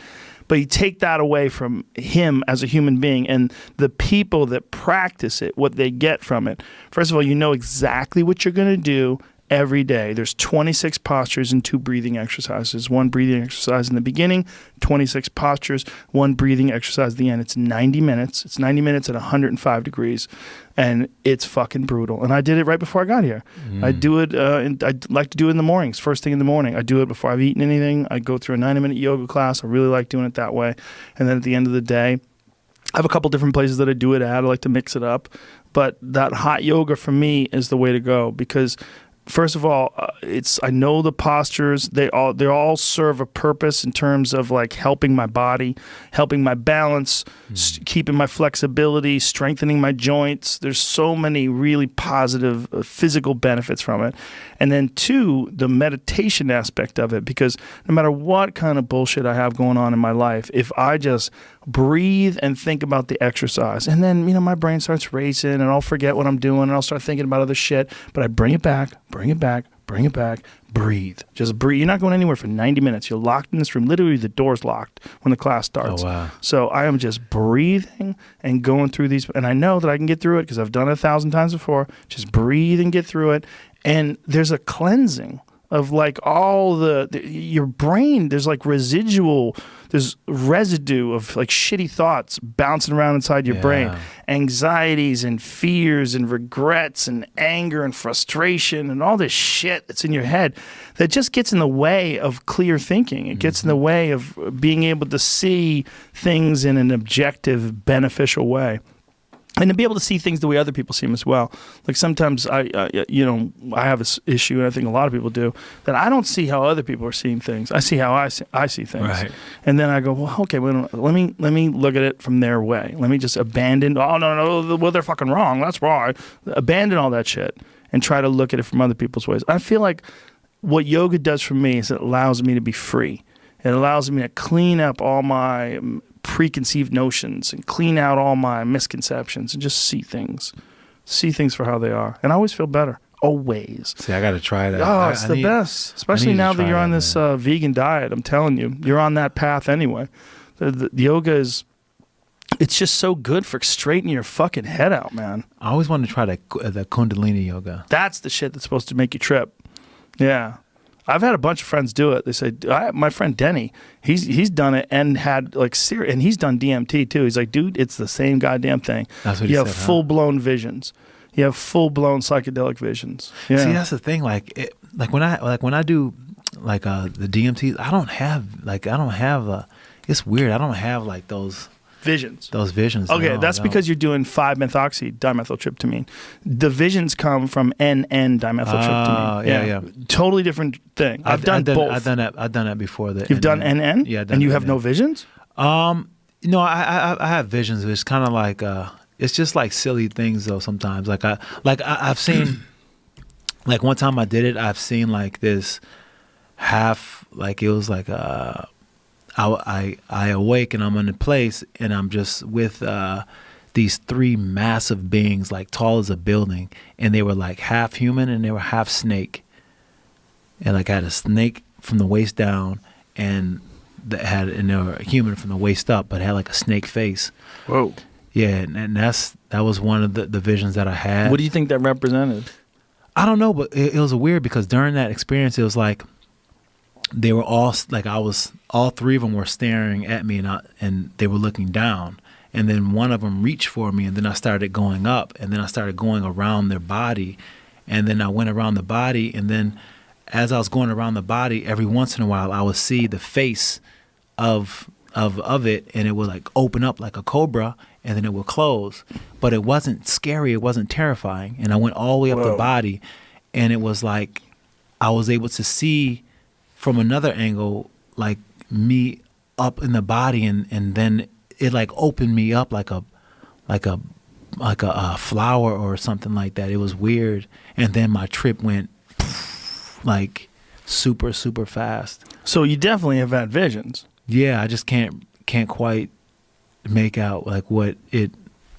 But you take that away from him as a human being, and the people that practice it, what they get from it. First of all, you know exactly what you're going to do every day. There's 26 postures and 2 breathing exercises. 1 breathing exercise in the beginning, 26 postures, 1 breathing exercise at the end. It's 90 minutes. It's 90 minutes at 105 degrees, and it's fucking brutal. And I did it right before I got here. I do it, I like to do it in the mornings, first thing in the morning. I do it before I've eaten anything. I go through a 90-minute yoga class. I really like doing it that way. And then at the end of the day, I have a couple different places that I do it at. I like to mix it up. But that hot yoga for me is the way to go, because first of all, I know the postures. They all serve a purpose in terms of like helping my body, helping my balance, keeping my flexibility, strengthening my joints. There's so many really positive physical benefits from it. And then 2, the meditation aspect of it, because no matter what kind of bullshit I have going on in my life, if I just breathe and think about the exercise, and then my brain starts racing and I'll forget what I'm doing and I'll start thinking about other shit, but I bring it back, breathe. Just breathe. You're not going anywhere for 90 minutes. You're locked in this room. Literally, the door's locked when the class starts. Oh, wow. So I am just breathing and going through these, and I know that I can get through it because I've done it 1,000 times before. Just breathe and get through it. And there's a cleansing of like all your brain. There's like there's residue of like shitty thoughts bouncing around inside your brain, anxieties and fears and regrets and anger and frustration and all this shit that's in your head that just gets in the way of clear thinking. It gets in the way of being able to see things in an objective, beneficial way. And to be able to see things the way other people see them as well. Like sometimes I have this issue, and I think a lot of people do, that I don't see how other people are seeing things. I see how I see things. Right. And then I go, well, okay, let me look at it from their way. Let me just abandon, no, well, they're fucking wrong. That's why. Abandon all that shit and try to look at it from other people's ways. I feel like what yoga does for me is it allows me to be free. It allows me to clean up all my preconceived notions and clean out all my misconceptions and just see things for how they are. And I always feel better. Always. See, I got to try that. Oh, it's the best. Especially now that you're on this vegan diet. I'm telling you, you're on that path anyway. The yoga it's just so good for straightening your fucking head out, man. I always wanted to try the Kundalini yoga. That's the shit that's supposed to make you trip. Yeah. I've had a bunch of friends do it. They say, my friend Denny, he's done it and had like and he's done DMT too. He's like, dude, it's the same goddamn thing. That's what you he have said, full-blown visions. You have full-blown psychedelic visions. Yeah. See, that's the thing. Like when I do like the DMT, I don't have it's weird. I don't have like those visions. Those visions. Okay, that's because you're doing 5-methoxy dimethyltryptamine. The visions come from NN dimethyltryptamine. Yeah. Totally different thing. I've done both. I've done that before. You've done NN? Yeah. And you have no visions? No, I have visions. It's kind of like it's just like silly things though. Sometimes I've seen like one time I did it. I've seen like this half like it was like I awake and I'm in a place and I'm just with these 3 massive beings like tall as a building, and they were like half human and they were half snake, and like I had a snake from the waist down and they were human from the waist up, but had like a snake face. Whoa. Yeah, and that was one of the visions that I had. What do you think that represented? I don't know, but it was weird because during that experience it was like they were all like all 3 of them were staring at me and they were looking down, and then one of them reached for me, and then I started going up, and then I started going around their body, and then I went around the body, and then as I was going around the body, every once in a while, I would see the face of it, and it would like open up like a cobra, and then it would close. But it wasn't scary. It wasn't terrifying. And I went all the way up the body, and it was like I was able to see from another angle, like me up in the body, and then it like opened me up like a flower or something like that. It was weird. And then my trip went like super, super fast. So you definitely have had visions. Yeah, I just can't quite make out like what's it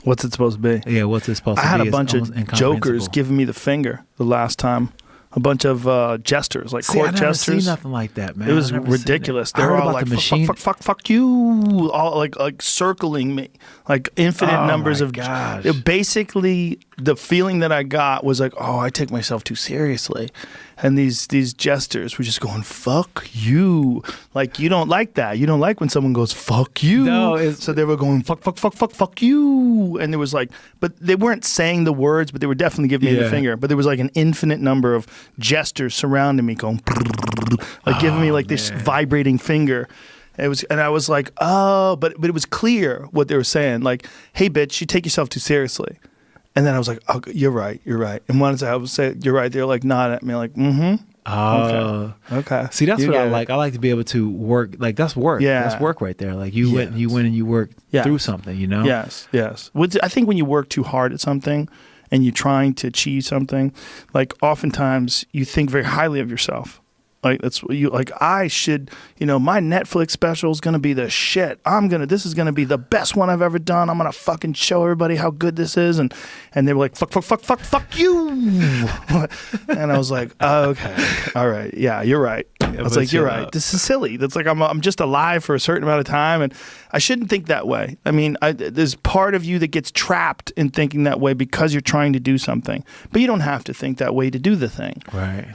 supposed to be. Yeah, what's it supposed to be? I had a bunch of jokers giving me the finger the last time. A bunch of jesters, like court I never jesters. seen nothing like that, man. It was ridiculous. They were all like, fuck you, all like circling me, like infinite numbers of. Gosh. Basically, the feeling that I got was like, oh, I take myself too seriously, and these jesters were just going, fuck you, like you don't like that. You don't like when someone goes fuck you. No, so they were going fuck you, and there was like, but they weren't saying the words, but they were definitely giving me the finger. But there was like an infinite number of jesters surrounding me, going like giving me like this vibrating finger. It was, and I was like, oh, but it was clear what they were saying. Like, hey, bitch, you take yourself too seriously. And then I was like, oh, you're right. And once I would say, you're right, they're like nodding at me, like, okay. See, that's what I like. I like to be able to work. Like that's work. Yeah, that's work right there. Like you went and you worked through something. You know. Yes. I think when you work too hard at something, and you're trying to achieve something, like oftentimes you think very highly of yourself. Like that's what you like. I should, my Netflix special is gonna be the shit. This is gonna be the best one I've ever done. I'm gonna fucking show everybody how good this is. And they were like, fuck you. And I was like, oh, okay, all right, yeah, you're right. I was like, you're right. This is silly. That's like I'm just alive for a certain amount of time, and I shouldn't think that way. I mean, there's part of you that gets trapped in thinking that way because you're trying to do something, but you don't have to think that way to do the thing. Right.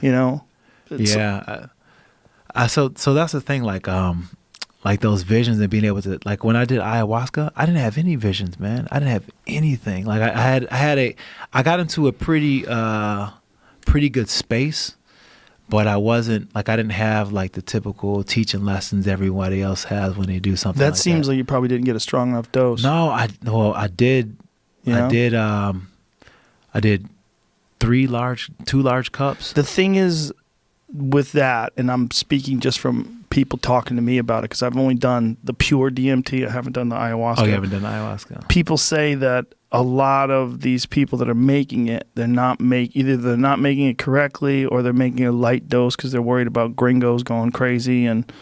So that's the thing, like those visions and being able to, like when I did ayahuasca, I didn't have any visions, man. I didn't have anything. Like I got into a pretty good space, but I wasn't like, I didn't have like the typical teaching lessons everybody else has when they do something. That seems like you probably didn't get a strong enough dose. No, I did. I did 2 large cups. The thing is, with that, and I'm speaking just from people talking to me about it because I've only done the pure DMT. I haven't done the ayahuasca. Oh, you haven't done the ayahuasca. People say that a lot of these people that are making it, either they're not making it correctly or they're making a light dose because they're worried about gringos going crazy and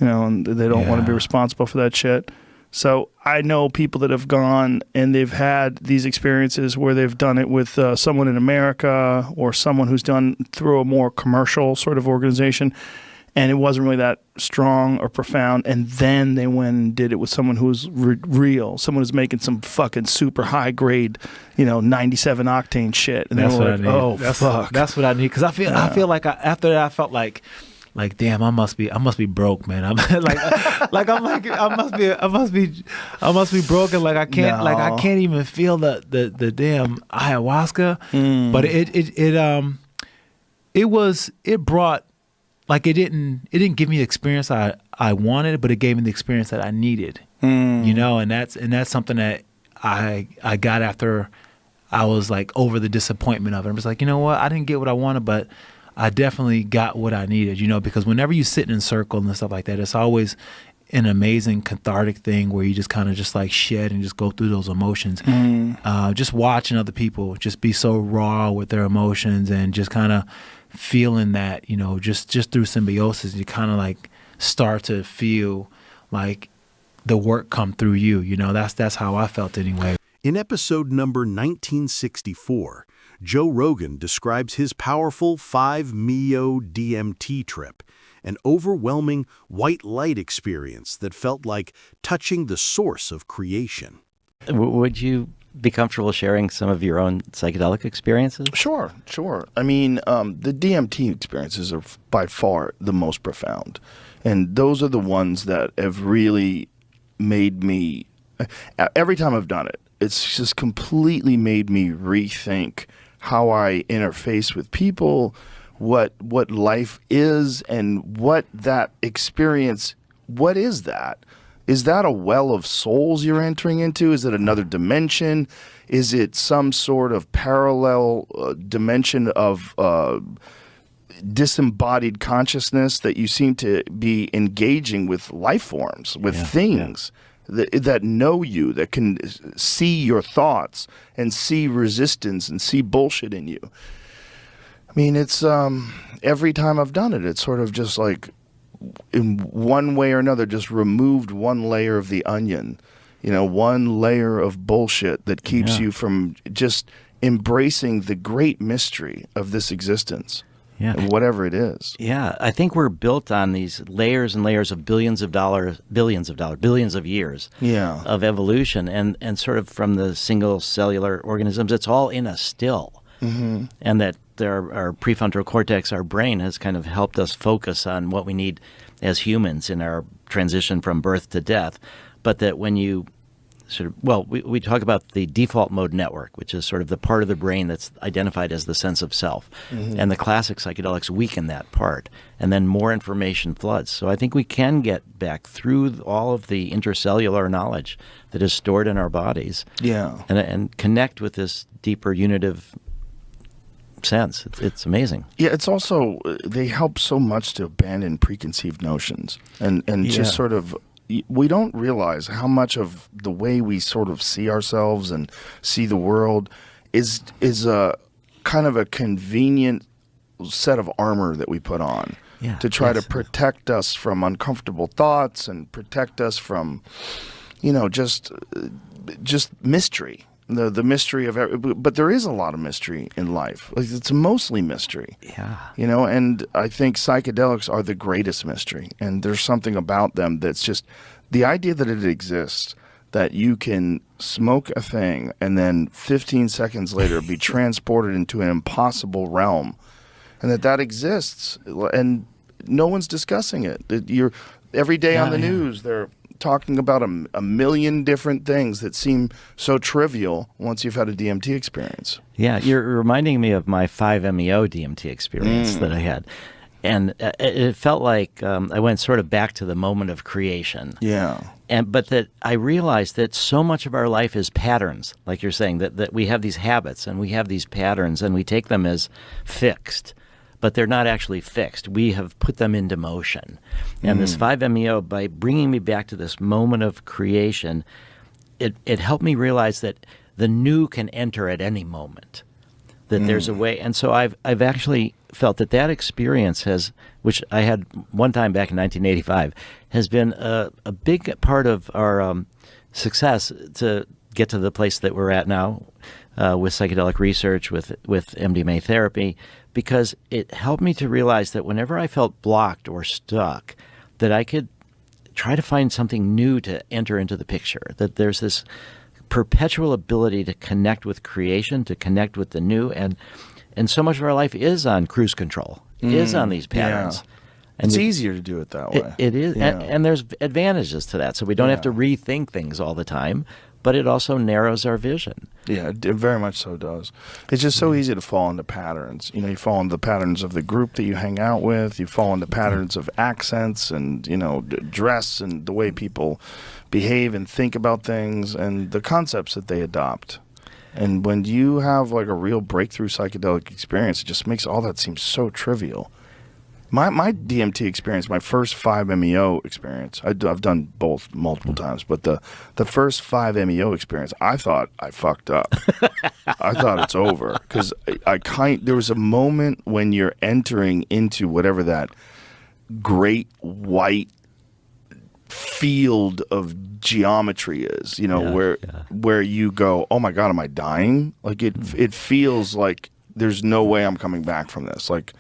and they don't want to be responsible for that shit. So I know people that have gone and they've had these experiences where they've done it with someone in America or someone who's done through a more commercial sort of organization, and it wasn't really that strong or profound, and then they went and did it with someone who's real, someone who's making some fucking super high grade, 97 octane shit, and that's they were like, oh fuck, that's what I need, because I feel like after that I felt like damn, I must be broke, man. I'm I must be broken. Like I can't even feel the damn ayahuasca. But it brought, like, it didn't give me the experience I wanted, but it gave me the experience that I needed. And that's something that I got after I was like over the disappointment of it. I was like, you know what, I didn't get what I wanted, but I definitely got what I needed, because whenever you sit in a circle and stuff like that, it's always an amazing cathartic thing where you just kind of just like shed and just go through those emotions. Just watching other people just be so raw with their emotions and just kind of feeling that, just through symbiosis, you kind of like start to feel like the work come through you. That's how I felt anyway. In episode number 1964, Joe Rogan describes his powerful 5-MeO DMT trip, an overwhelming white light experience that felt like touching the source of creation. Would you be comfortable sharing some of your own psychedelic experiences? Sure. I mean, the DMT experiences are by far the most profound. And those are the ones that have really made me, every time I've done it, it's just completely made me rethink how I interface with people, what life is and what that experience, what is that? Is that a well of souls you're entering into? Is it another dimension? Is it some sort of parallel dimension of disembodied consciousness that you seem to be engaging with life forms, with things that know you, that can see your thoughts and see resistance and see bullshit in you? I mean, it's every time I've done it, it's sort of just like, in one way or another, just removed one layer of the onion, one layer of bullshit that keeps you from just embracing the great mystery of this existence, whatever it is. Yeah, I think we're built on these layers and layers of billions of years of evolution, and sort of from the single cellular organisms, it's all in us still. Mm-hmm. And that our prefrontal cortex, our brain, has kind of helped us focus on what we need as humans in our transition from birth to death. But that when you we talk about the default mode network, which is sort of the part of the brain that's identified as the sense of self. Mm-hmm. And the classic psychedelics weaken that part, and then more information floods. So I think we can get back through all of the intercellular knowledge that is stored in our bodies, and connect with this deeper unitive sense. It's amazing. Yeah, it's also, they help so much to abandon preconceived notions and just sort of, we don't realize how much of the way we sort of see ourselves and see the world is a kind of a convenient set of armor that we put on to try to protect us from uncomfortable thoughts and protect us from, just mystery. The mystery of but there is a lot of mystery in life. It's mostly mystery. Yeah. And I think psychedelics are the greatest mystery. And there's something about them that's just the idea that it exists, that you can smoke a thing and then 15 seconds later be transported into an impossible realm, and that exists and no one's discussing it. You're every day on the news they're talking about a million different things that seem so trivial once you've had a DMT experience. Yeah, you're reminding me of my 5-MeO DMT experience that I had. And it felt like I went sort of back to the moment of creation. Yeah. But that I realized that so much of our life is patterns, like you're saying, that we have these habits and we have these patterns and we take them as fixed. But they're not actually fixed. We have put them into motion. And this 5-MeO, by bringing me back to this moment of creation, it helped me realize that the new can enter at any moment, that there's a way. And so I've actually felt that experience has, which I had one time back in 1985, has been a big part of our success to get to the place that we're at now with psychedelic research, with MDMA therapy, because it helped me to realize that whenever I felt blocked or stuck, that I could try to find something new to enter into the picture, that there's this perpetual ability to connect with creation, to connect with the new, and so much of our life is on cruise control, is on these patterns. Yeah. And it's easier to do it that way. It is, and there's advantages to that, so we don't have to rethink things all the time, but it also narrows our vision. Yeah, it very much so does. It's just so easy to fall into patterns. You fall into the patterns of the group that you hang out with. You fall into patterns of accents and, dress and the way people behave and think about things and the concepts that they adopt. And when you have like a real breakthrough psychedelic experience, it just makes all that seem so trivial. My DMT experience, my first 5-MeO experience, I've done both multiple times, but the first 5-MeO experience, I thought I fucked up. I thought it's over because there was a moment when you're entering into whatever that great white field of geometry is, where you go, oh my God, am I dying? Like it feels like there's no way I'm coming back from this. Like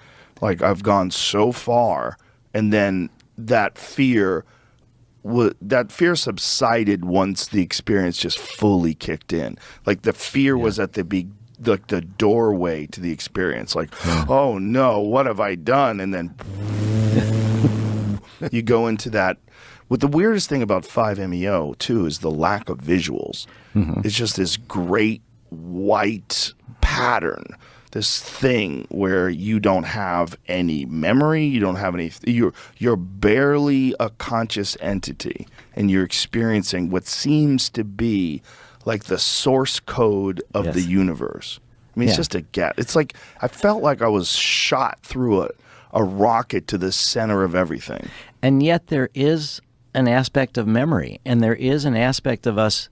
I've gone so far, and then that fear subsided once the experience just fully kicked in. Like the fear was at the doorway to the experience. Like, oh no, what have I done? And then you go into that. What the weirdest thing about 5-MeO too is the lack of visuals. It's just this great white pattern thing where you don't have any memory, you don't have any, you're barely a conscious entity, and you're experiencing what seems to be like the source code of the universe. I mean, it's just a gap. It's like I felt like I was shot through a rocket to the center of everything. And yet there is an aspect of memory, and there is an aspect of us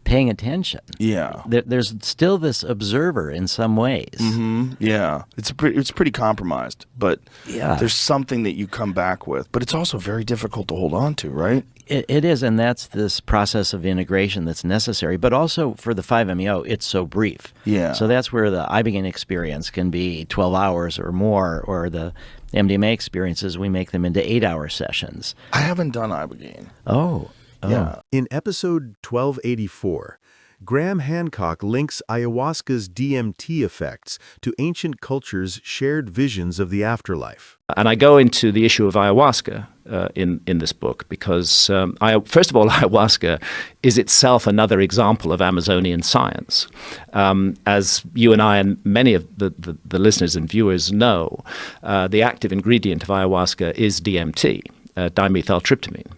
paying attention. Yeah. There's still this observer in some ways. Mm-hmm. Yeah. It's pretty compromised, but there's something that you come back with. But it's also very difficult to hold on to, right? It is, and that's this process of integration that's necessary. But also for the 5-MeO, it's so brief. Yeah. So that's where the ibogaine experience can be 12 hours or more, or the MDMA experiences, we make them into 8-hour sessions. I haven't done ibogaine. Oh. Yeah. In episode 1284, Graham Hancock links ayahuasca's DMT effects to ancient cultures' shared visions of the afterlife. And I go into the issue of ayahuasca in this book because, first of all, ayahuasca is itself another example of Amazonian science. As you and I and many of the listeners and viewers know, the active ingredient of ayahuasca is DMT, dimethyltryptamine.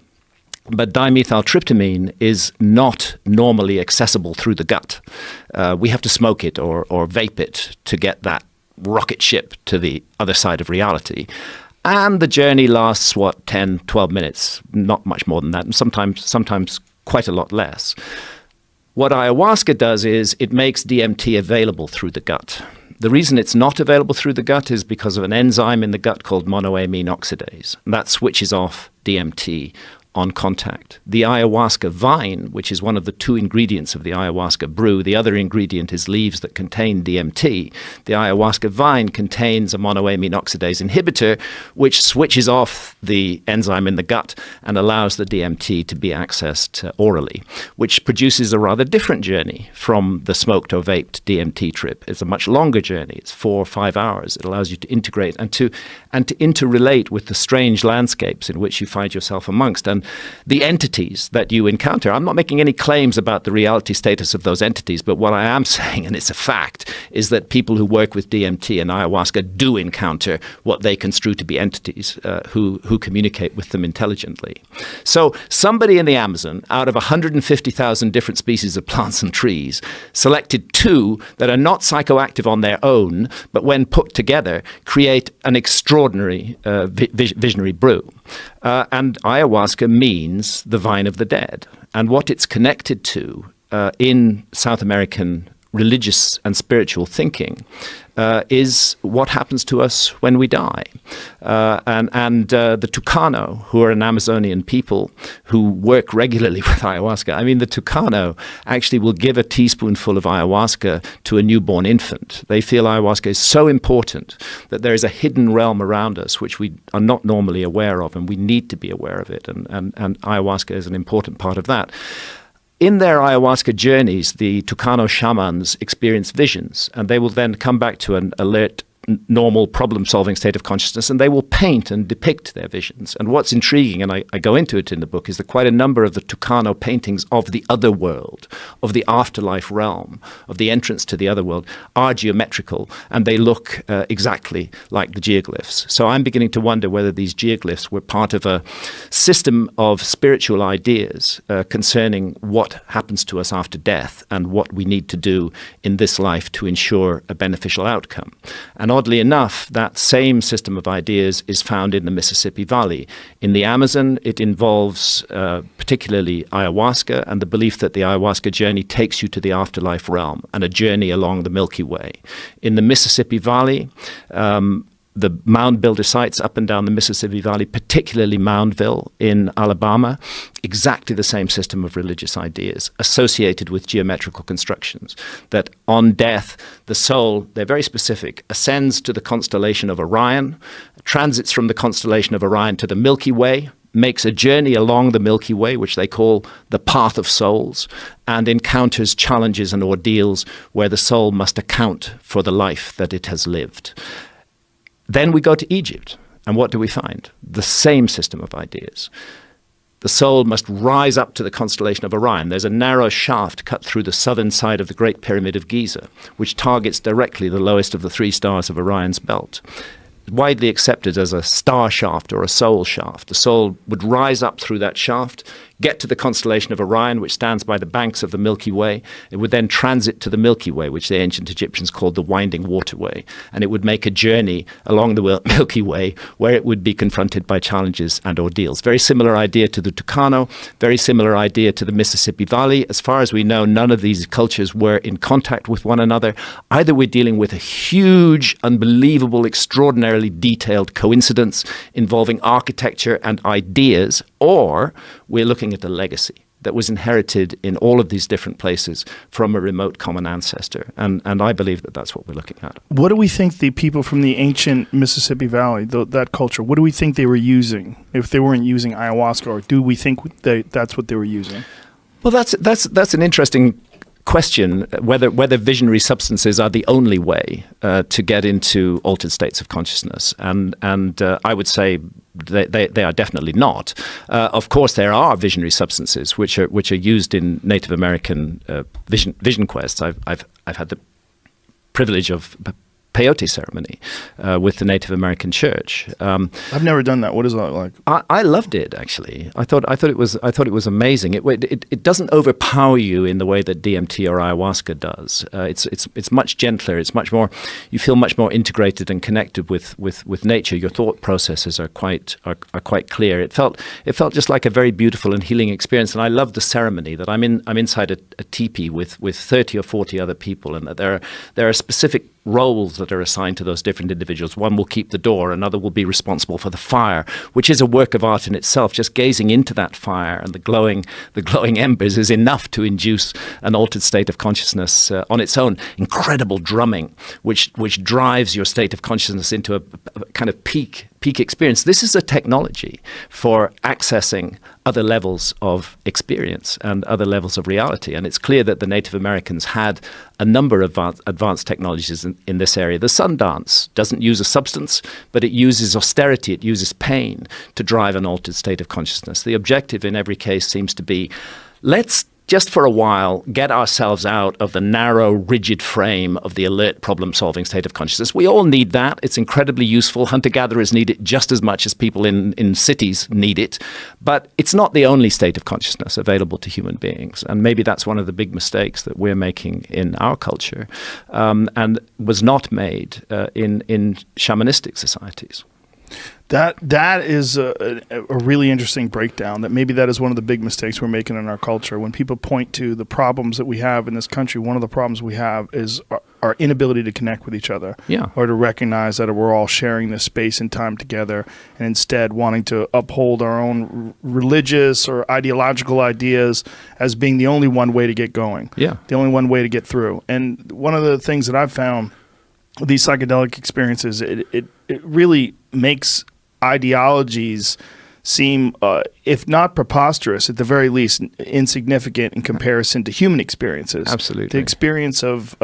But dimethyltryptamine is not normally accessible through the gut. We have to smoke it or vape it to get that rocket ship to the other side of reality. And the journey lasts, 10, 12 minutes, not much more than that, and sometimes quite a lot less. What ayahuasca does is it makes DMT available through the gut. The reason it's not available through the gut is because of an enzyme in the gut called monoamine oxidase. That switches off DMT on contact. The ayahuasca vine, which is one of the 2 ingredients of the ayahuasca brew, the other ingredient is leaves that contain DMT. The ayahuasca vine contains a monoamine oxidase inhibitor, which switches off the enzyme in the gut and allows the DMT to be accessed orally, which produces a rather different journey from the smoked or vaped DMT trip. It's a much longer journey. It's 4 or 5 hours. It allows you to integrate and to interrelate with the strange landscapes in which you find yourself amongst. And the entities that you encounter, I'm not making any claims about the reality status of those entities, but what I am saying, and it's a fact, is that people who work with DMT and ayahuasca do encounter what they construe to be entities who communicate with them intelligently. So somebody in the Amazon, out of 150,000 different species of plants and trees, selected 2 that are not psychoactive on their own, but when put together, create an extraordinary visionary brew. And ayahuasca means the vine of the dead. And what it's connected to in South American religious and spiritual thinking is what happens to us when we die. The Tucano, who are an Amazonian people who work regularly with ayahuasca, I mean, the Tucano actually will give a teaspoonful of ayahuasca to a newborn infant. They feel ayahuasca is so important that there is a hidden realm around us which we are not normally aware of, and we need to be aware of it. And ayahuasca is an important part of that. In their ayahuasca journeys, the Tucano shamans experience visions, and they will then come back to an alert, normal problem-solving state of consciousness, and they will paint and depict their visions. And what's intriguing, and I go into it in the book, is that quite a number of the Tucano paintings of the other world, of the afterlife realm, of the entrance to the other world, are geometrical, and they look exactly like the geoglyphs. So I'm beginning to wonder whether these geoglyphs were part of a system of spiritual ideas concerning what happens to us after death and what we need to do in this life to ensure a beneficial outcome. And oddly enough, that same system of ideas is found in the Mississippi Valley. In the Amazon, it involves particularly ayahuasca and the belief that the ayahuasca journey takes you to the afterlife realm and a journey along the Milky Way. In the Mississippi Valley, the mound builder sites up and down the Mississippi Valley, particularly Moundville in Alabama, exactly the same system of religious ideas associated with geometrical constructions, that on death, the soul, they're very specific, ascends to the constellation of Orion, transits from the constellation of Orion to the Milky Way, makes a journey along the Milky Way, which they call the Path of Souls, and encounters challenges and ordeals where the soul must account for the life that it has lived. Then we go to Egypt, and what do we find? The same system of ideas. the soul must rise up to the constellation of Orion. There's a narrow shaft cut through the southern side of the Great Pyramid of Giza, which targets directly the lowest of the 3 stars of Orion's belt. Widely accepted as a star shaft or a soul shaft. The soul would rise up through that shaft, get to the constellation of Orion, which stands by the banks of the Milky Way. It would then transit to the Milky Way, which the ancient Egyptians called the winding waterway. And it would make a journey along the Milky Way where it would be confronted by challenges and ordeals. Very similar idea to the Tucano, very similar idea to the Mississippi Valley. As far as we know, none of these cultures were in contact with one another. Either we're dealing with a huge, unbelievable, extraordinarily detailed coincidence involving architecture and ideas, or we're looking at a legacy that was inherited in all of these different places from a remote common ancestor. And I believe that that's what we're looking at. What do we think the people from the ancient Mississippi Valley, that culture, what do we think they were using if they weren't using ayahuasca, or do we think that's what they were using? Well, that's an interesting question, whether visionary substances are the only way to get into altered states of consciousness, and I would say they are definitely not. Of course, there are visionary substances which are used in Native American vision quests. I've had the privilege of peyote ceremony with the Native American Church. I've never done that. What is that like? I loved it, actually. I thought it was amazing. It doesn't overpower you in the way that DMT or ayahuasca does. It's much gentler. It's much more. You feel much more integrated and connected with nature. Your thought processes are quite clear. It felt just like a very beautiful and healing experience. And I love the ceremony that I'm inside a teepee with 30 or 40 other people, and that there are specific roles that are assigned to those different individuals. One will keep the door, another will be responsible for the fire, which is a work of art in itself. Just gazing into that fire and the glowing embers is enough to induce an altered state of consciousness on its own. Incredible drumming, which drives your state of consciousness into a kind of peak experience. This is a technology for accessing other levels of experience and other levels of reality. And it's clear that the Native Americans had a number of advanced technologies in this area. The sun dance doesn't use a substance, but it uses austerity, it uses pain to drive an altered state of consciousness. The objective in every case seems to be, let's just for a while get ourselves out of the narrow, rigid frame of the alert problem-solving state of consciousness. We all need that. It's incredibly useful. Hunter-gatherers need it just as much as people in cities need it. But it's not the only state of consciousness available to human beings. And maybe that's one of the big mistakes that we're making in our culture, and was not made in shamanistic societies. That is a really interesting breakdown. That maybe that is one of the big mistakes we're making in our culture. When people point to the problems that we have in this country, one of the problems we have is our inability to connect with each other, or to recognize that we're all sharing this space and time together, and instead wanting to uphold our own religious or ideological ideas as being the only one way to get going, the only one way to get through. And one of the things that I've found with these psychedelic experiences, it really makes ideologies seem, if not preposterous, at the very least insignificant in comparison to human experiences. Absolutely. The experience of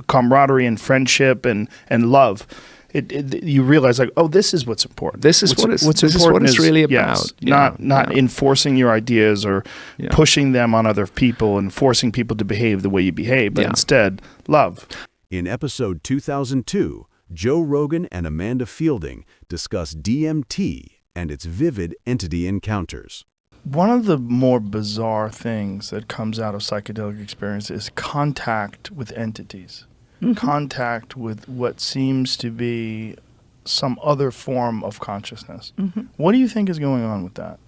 camaraderie and friendship and love. You realize, like, oh, this is what's important. This is what it's really about. Yes, not enforcing your ideas or pushing them on other people and forcing people to behave the way you behave, but instead, love. In episode 2002, Joe Rogan and Amanda Fielding discuss DMT and its vivid entity encounters. One of the more bizarre things that comes out of psychedelic experience is contact with entities, contact with what seems to be some other form of consciousness. What do you think is going on with that?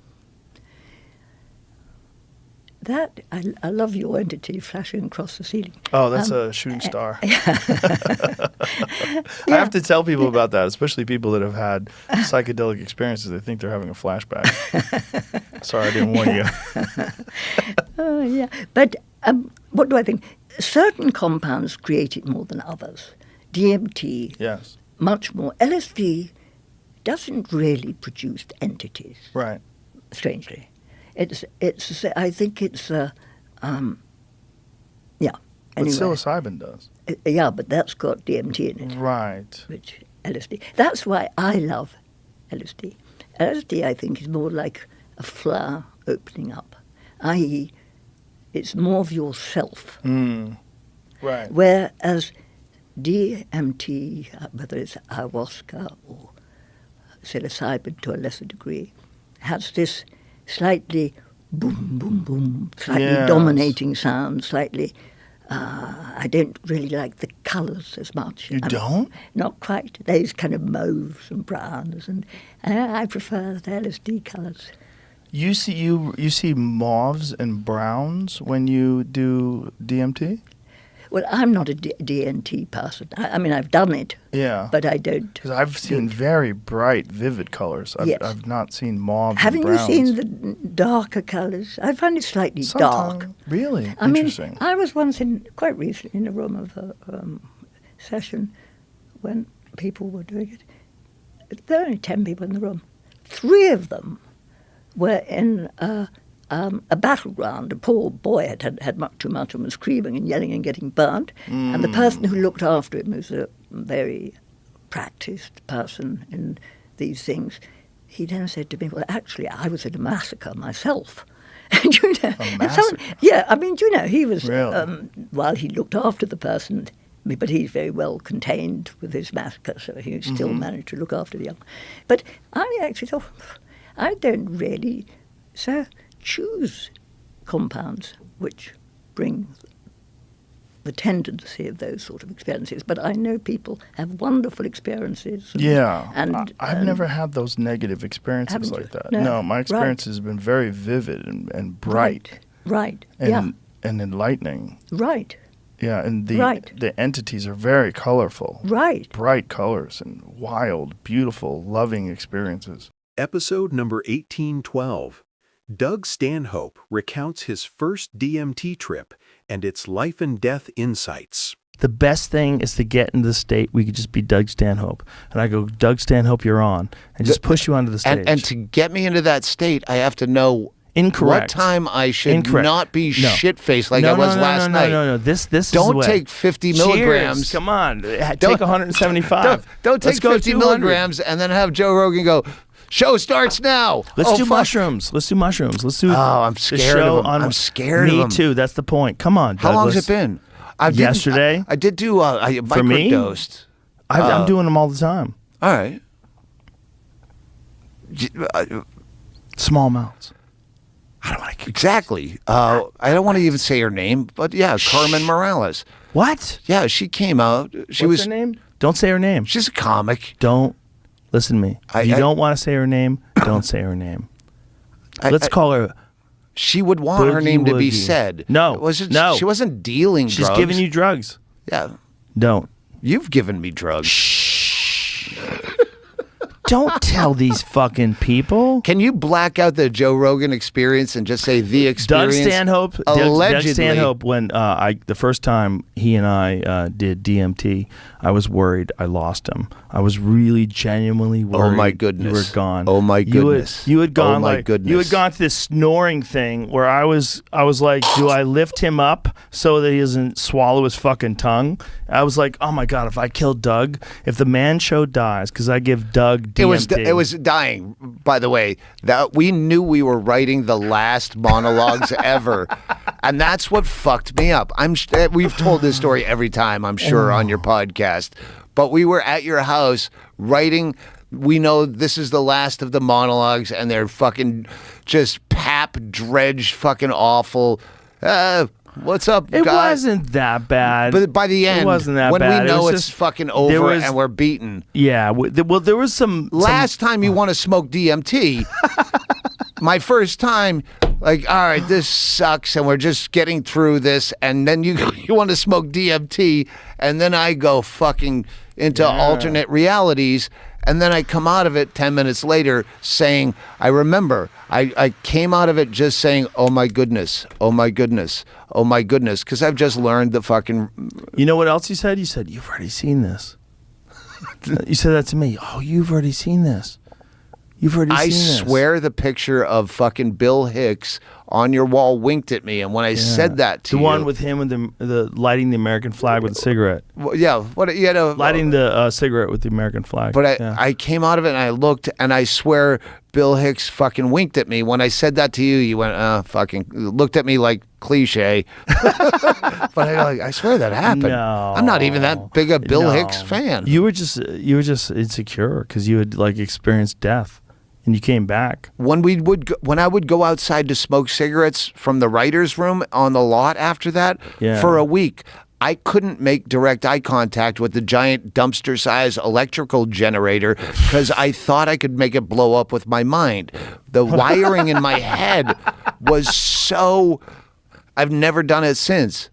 That, I love your entity flashing across the ceiling. Oh, that's a shooting star. I have to tell people about that, especially people that have had psychedelic experiences. They think they're having a flashback. Sorry, I didn't warn you. But what do I think? Certain compounds create it more than others. DMT, much more. LSD doesn't really produce entities. Right. Strangely. It's. I think it's. Anyway. What psilocybin does. But that's got DMT in it. Right. Which LSD. That's why I love LSD. LSD, I think, is more like a flower opening up, i.e., it's more of yourself. Right. Whereas DMT, whether it's ayahuasca or psilocybin to a lesser degree, has this slightly boom, boom, boom, slightly dominating sound, slightly... I don't really like the colours as much. Don't? Not quite. Those kind of mauves and browns, and I prefer the LSD colours. You see mauves and browns when you do DMT? Well, I'm not a DMT person. I mean, I've done it. Yeah. But I don't. Because I've seen very bright, vivid colors. I've not seen mauves Haven't and browns. you seen the darker colours? I find it slightly dark. Really? I mean, Interesting. I was once quite recently in a room of a session when people were doing it. There were only 10 people in the room. 3 of them were in a battleground. A poor boy had much too much and was screaming and yelling and getting burnt. And the person who looked after him was a very practiced person in these things. He then said to me, well, actually, I was in a massacre myself. And, you know, a massacre? Yeah, I mean, you know, he was, Really? while he looked after the person, but he's very well contained with his massacre, so he still managed to look after the young. But I actually thought, I don't really choose compounds which bring the tendency of those sort of experiences. But I know people have wonderful experiences. And I've never had those negative experiences like that. No, my experience has been very vivid and bright. Right. And enlightening. Right. Yeah, and the entities are very colorful. Right. Bright colors and wild, beautiful, loving experiences. Episode number 1812. Doug Stanhope recounts his first DMT trip and its life and death insights. The best thing is to get in the state we could just be Doug Stanhope. And I go, Doug Stanhope, you're on. And just push you onto the stage. And to get me into that state, I have to know Incorrect. what time I should not be shit-faced like I was last night. No. This don't is take 50 milligrams. Cheers. Come on. Take 175. Don't take 50 milligrams and then have Joe Rogan go, show starts now. Let's do mushrooms. Let's do mushrooms. Let's do I'm scared of them. I'm scared of them. Me too. That's the point. Come on, How long has it been? Yesterday. I did do I For me? microdosed. I'm doing them all the time. All right. Small amounts. I don't want to. Exactly. I don't want to even say her name, but yeah, Carmen Morales. What? Yeah, she came out. She What's her name? Don't say her name. She's a comic. Don't listen to me. If you don't want to say her name, don't say her name. Let's call her. She would want her name to be said. No. No. She wasn't dealing drugs. She's giving you drugs. Yeah. Don't. You've given me drugs. Don't tell these fucking people. Can you black out the Joe Rogan Experience and just say the experience? Doug Stanhope. Allegedly. Doug Stanhope. When the first time he and I did DMT, I was worried I lost him. I was really genuinely worried. Oh my goodness! You were gone. Oh my goodness! You had gone. Oh my goodness! You had gone to this snoring thing where I was like, do I lift him up so that he doesn't swallow his fucking tongue? I was like, oh my god, if I kill Doug, if the man show dies, because I give Doug DMT. It was dying. By the way, that we knew we were writing the last monologues ever, and that's what fucked me up. We've told this story every time, I'm sure, on your podcast, but we were at your house writing. We know this is the last of the monologues, and they're fucking just pap dredged, fucking awful. What's up, guys? It wasn't that bad. But by the end, it wasn't that when bad. we know it's fucking over and we're beaten. Yeah. Well, there was some. Last time you want to smoke DMT, my first time, like, all right, this sucks, and we're just getting through this, and then you want to smoke DMT, and then I go fucking into alternate realities. And then I come out of it 10 minutes later saying, I remember, I came out of it just saying, oh my goodness, oh my goodness, oh my goodness, because I've just learned the fucking... You know what else you said? You said, you've already seen this. You said that to me. Oh, you've already seen this. You've already seen this. I swear the picture of fucking Bill Hicks on your wall winked at me, and when I said that to you... The one with him with the lighting the American flag with a cigarette. Well, yeah. Lighting the cigarette with the American flag. But I came out of it, and I looked, and I swear Bill Hicks fucking winked at me when I said that to you. You went, fucking, looked at me like cliche. But I swear that happened. No. I'm not even that big a Bill Hicks fan. You were just insecure because you had like experienced death, and you came back. When I would go outside to smoke cigarettes from the writer's room on the lot after that for a week, I couldn't make direct eye contact with the giant dumpster-sized electrical generator because I thought I could make it blow up with my mind. The wiring in my head was so... I've never done it since.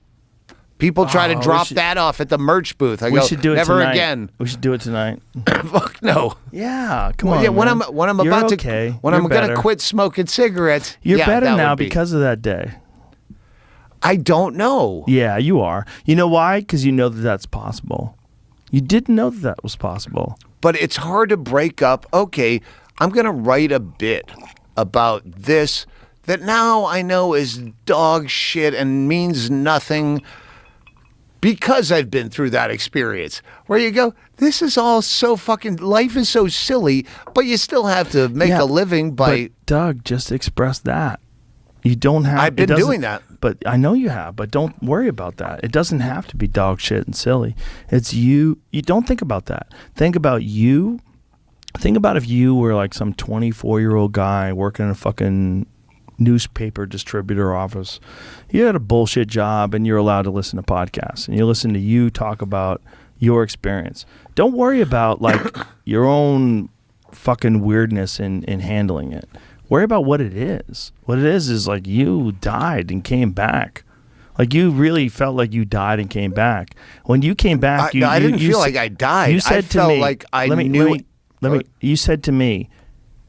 People try to drop that off at the merch booth. I we go, should do it never tonight. again. We should do it tonight. Fuck no. Yeah, come on. Yeah, when man. I'm You're about okay. to when You're I'm going to better. quit smoking cigarettes. You're yeah, better that now would be. because of that day. I don't know. Yeah, you are. You know why? Because you know that that's possible. You didn't know that that was possible. But it's hard to break up. Okay, I'm going to write a bit about this that now I know is dog shit and means nothing because I've been through that experience. Where you go, this is all so fucking, life is so silly, but you still have to make a living by... But Doug, just express that. You don't have... I've been doing that. But I know you have, but don't worry about that. It doesn't have to be dog shit and silly. It's you. You don't think about that. Think about you. Think about if you were like some 24-year-old guy working in a fucking newspaper distributor office. You had a bullshit job and you're allowed to listen to podcasts. And you listen to you talk about your experience. Don't worry about like your own fucking weirdness in handling it. Worry about what it is. What it is like you died and came back. Like you really felt like you died and came back. When you came back, I didn't feel like I died. You said I felt like I knew. You said to me,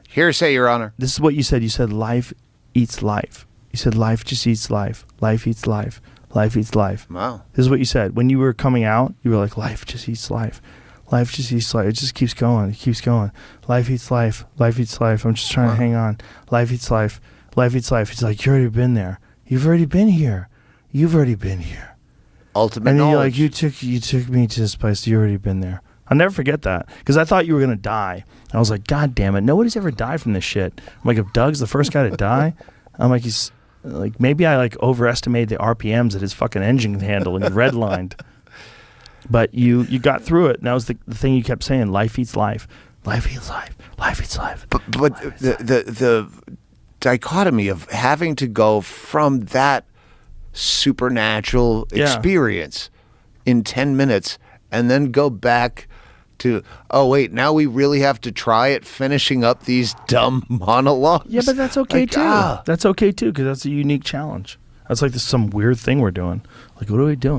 hearsay, Your Honor. This is what you said. You said life eats life. You said life just eats life. Life eats life. Life eats life. Wow. This is what you said. When you were coming out, you were like, life just eats life. Life just eats life. It just keeps going. It keeps going. Life eats life. Life eats life. I'm just trying to hang on. Life eats life. Life eats life. He's like, you've already been there. You've already been here. You've already been here. Ultimate and then knowledge. you're like, you took me to this place. You've already been there. I'll never forget that because I thought you were gonna die. I was like, God damn it, nobody's ever died from this shit. I'm like, if Doug's the first guy to die, I'm like, he's like, maybe I like overestimated the RPMs that his fucking engine handle and redlined. But you got through it. And that was the thing you kept saying. Life eats life. Life eats life. Life eats life. But the dichotomy of having to go from that supernatural experience in 10 minutes and then go back to, oh wait, now we really have to try it, finishing up these dumb monologues. Yeah, but that's okay too. That's okay too because that's a unique challenge. That's like some weird thing we're doing. Like, what are we doing?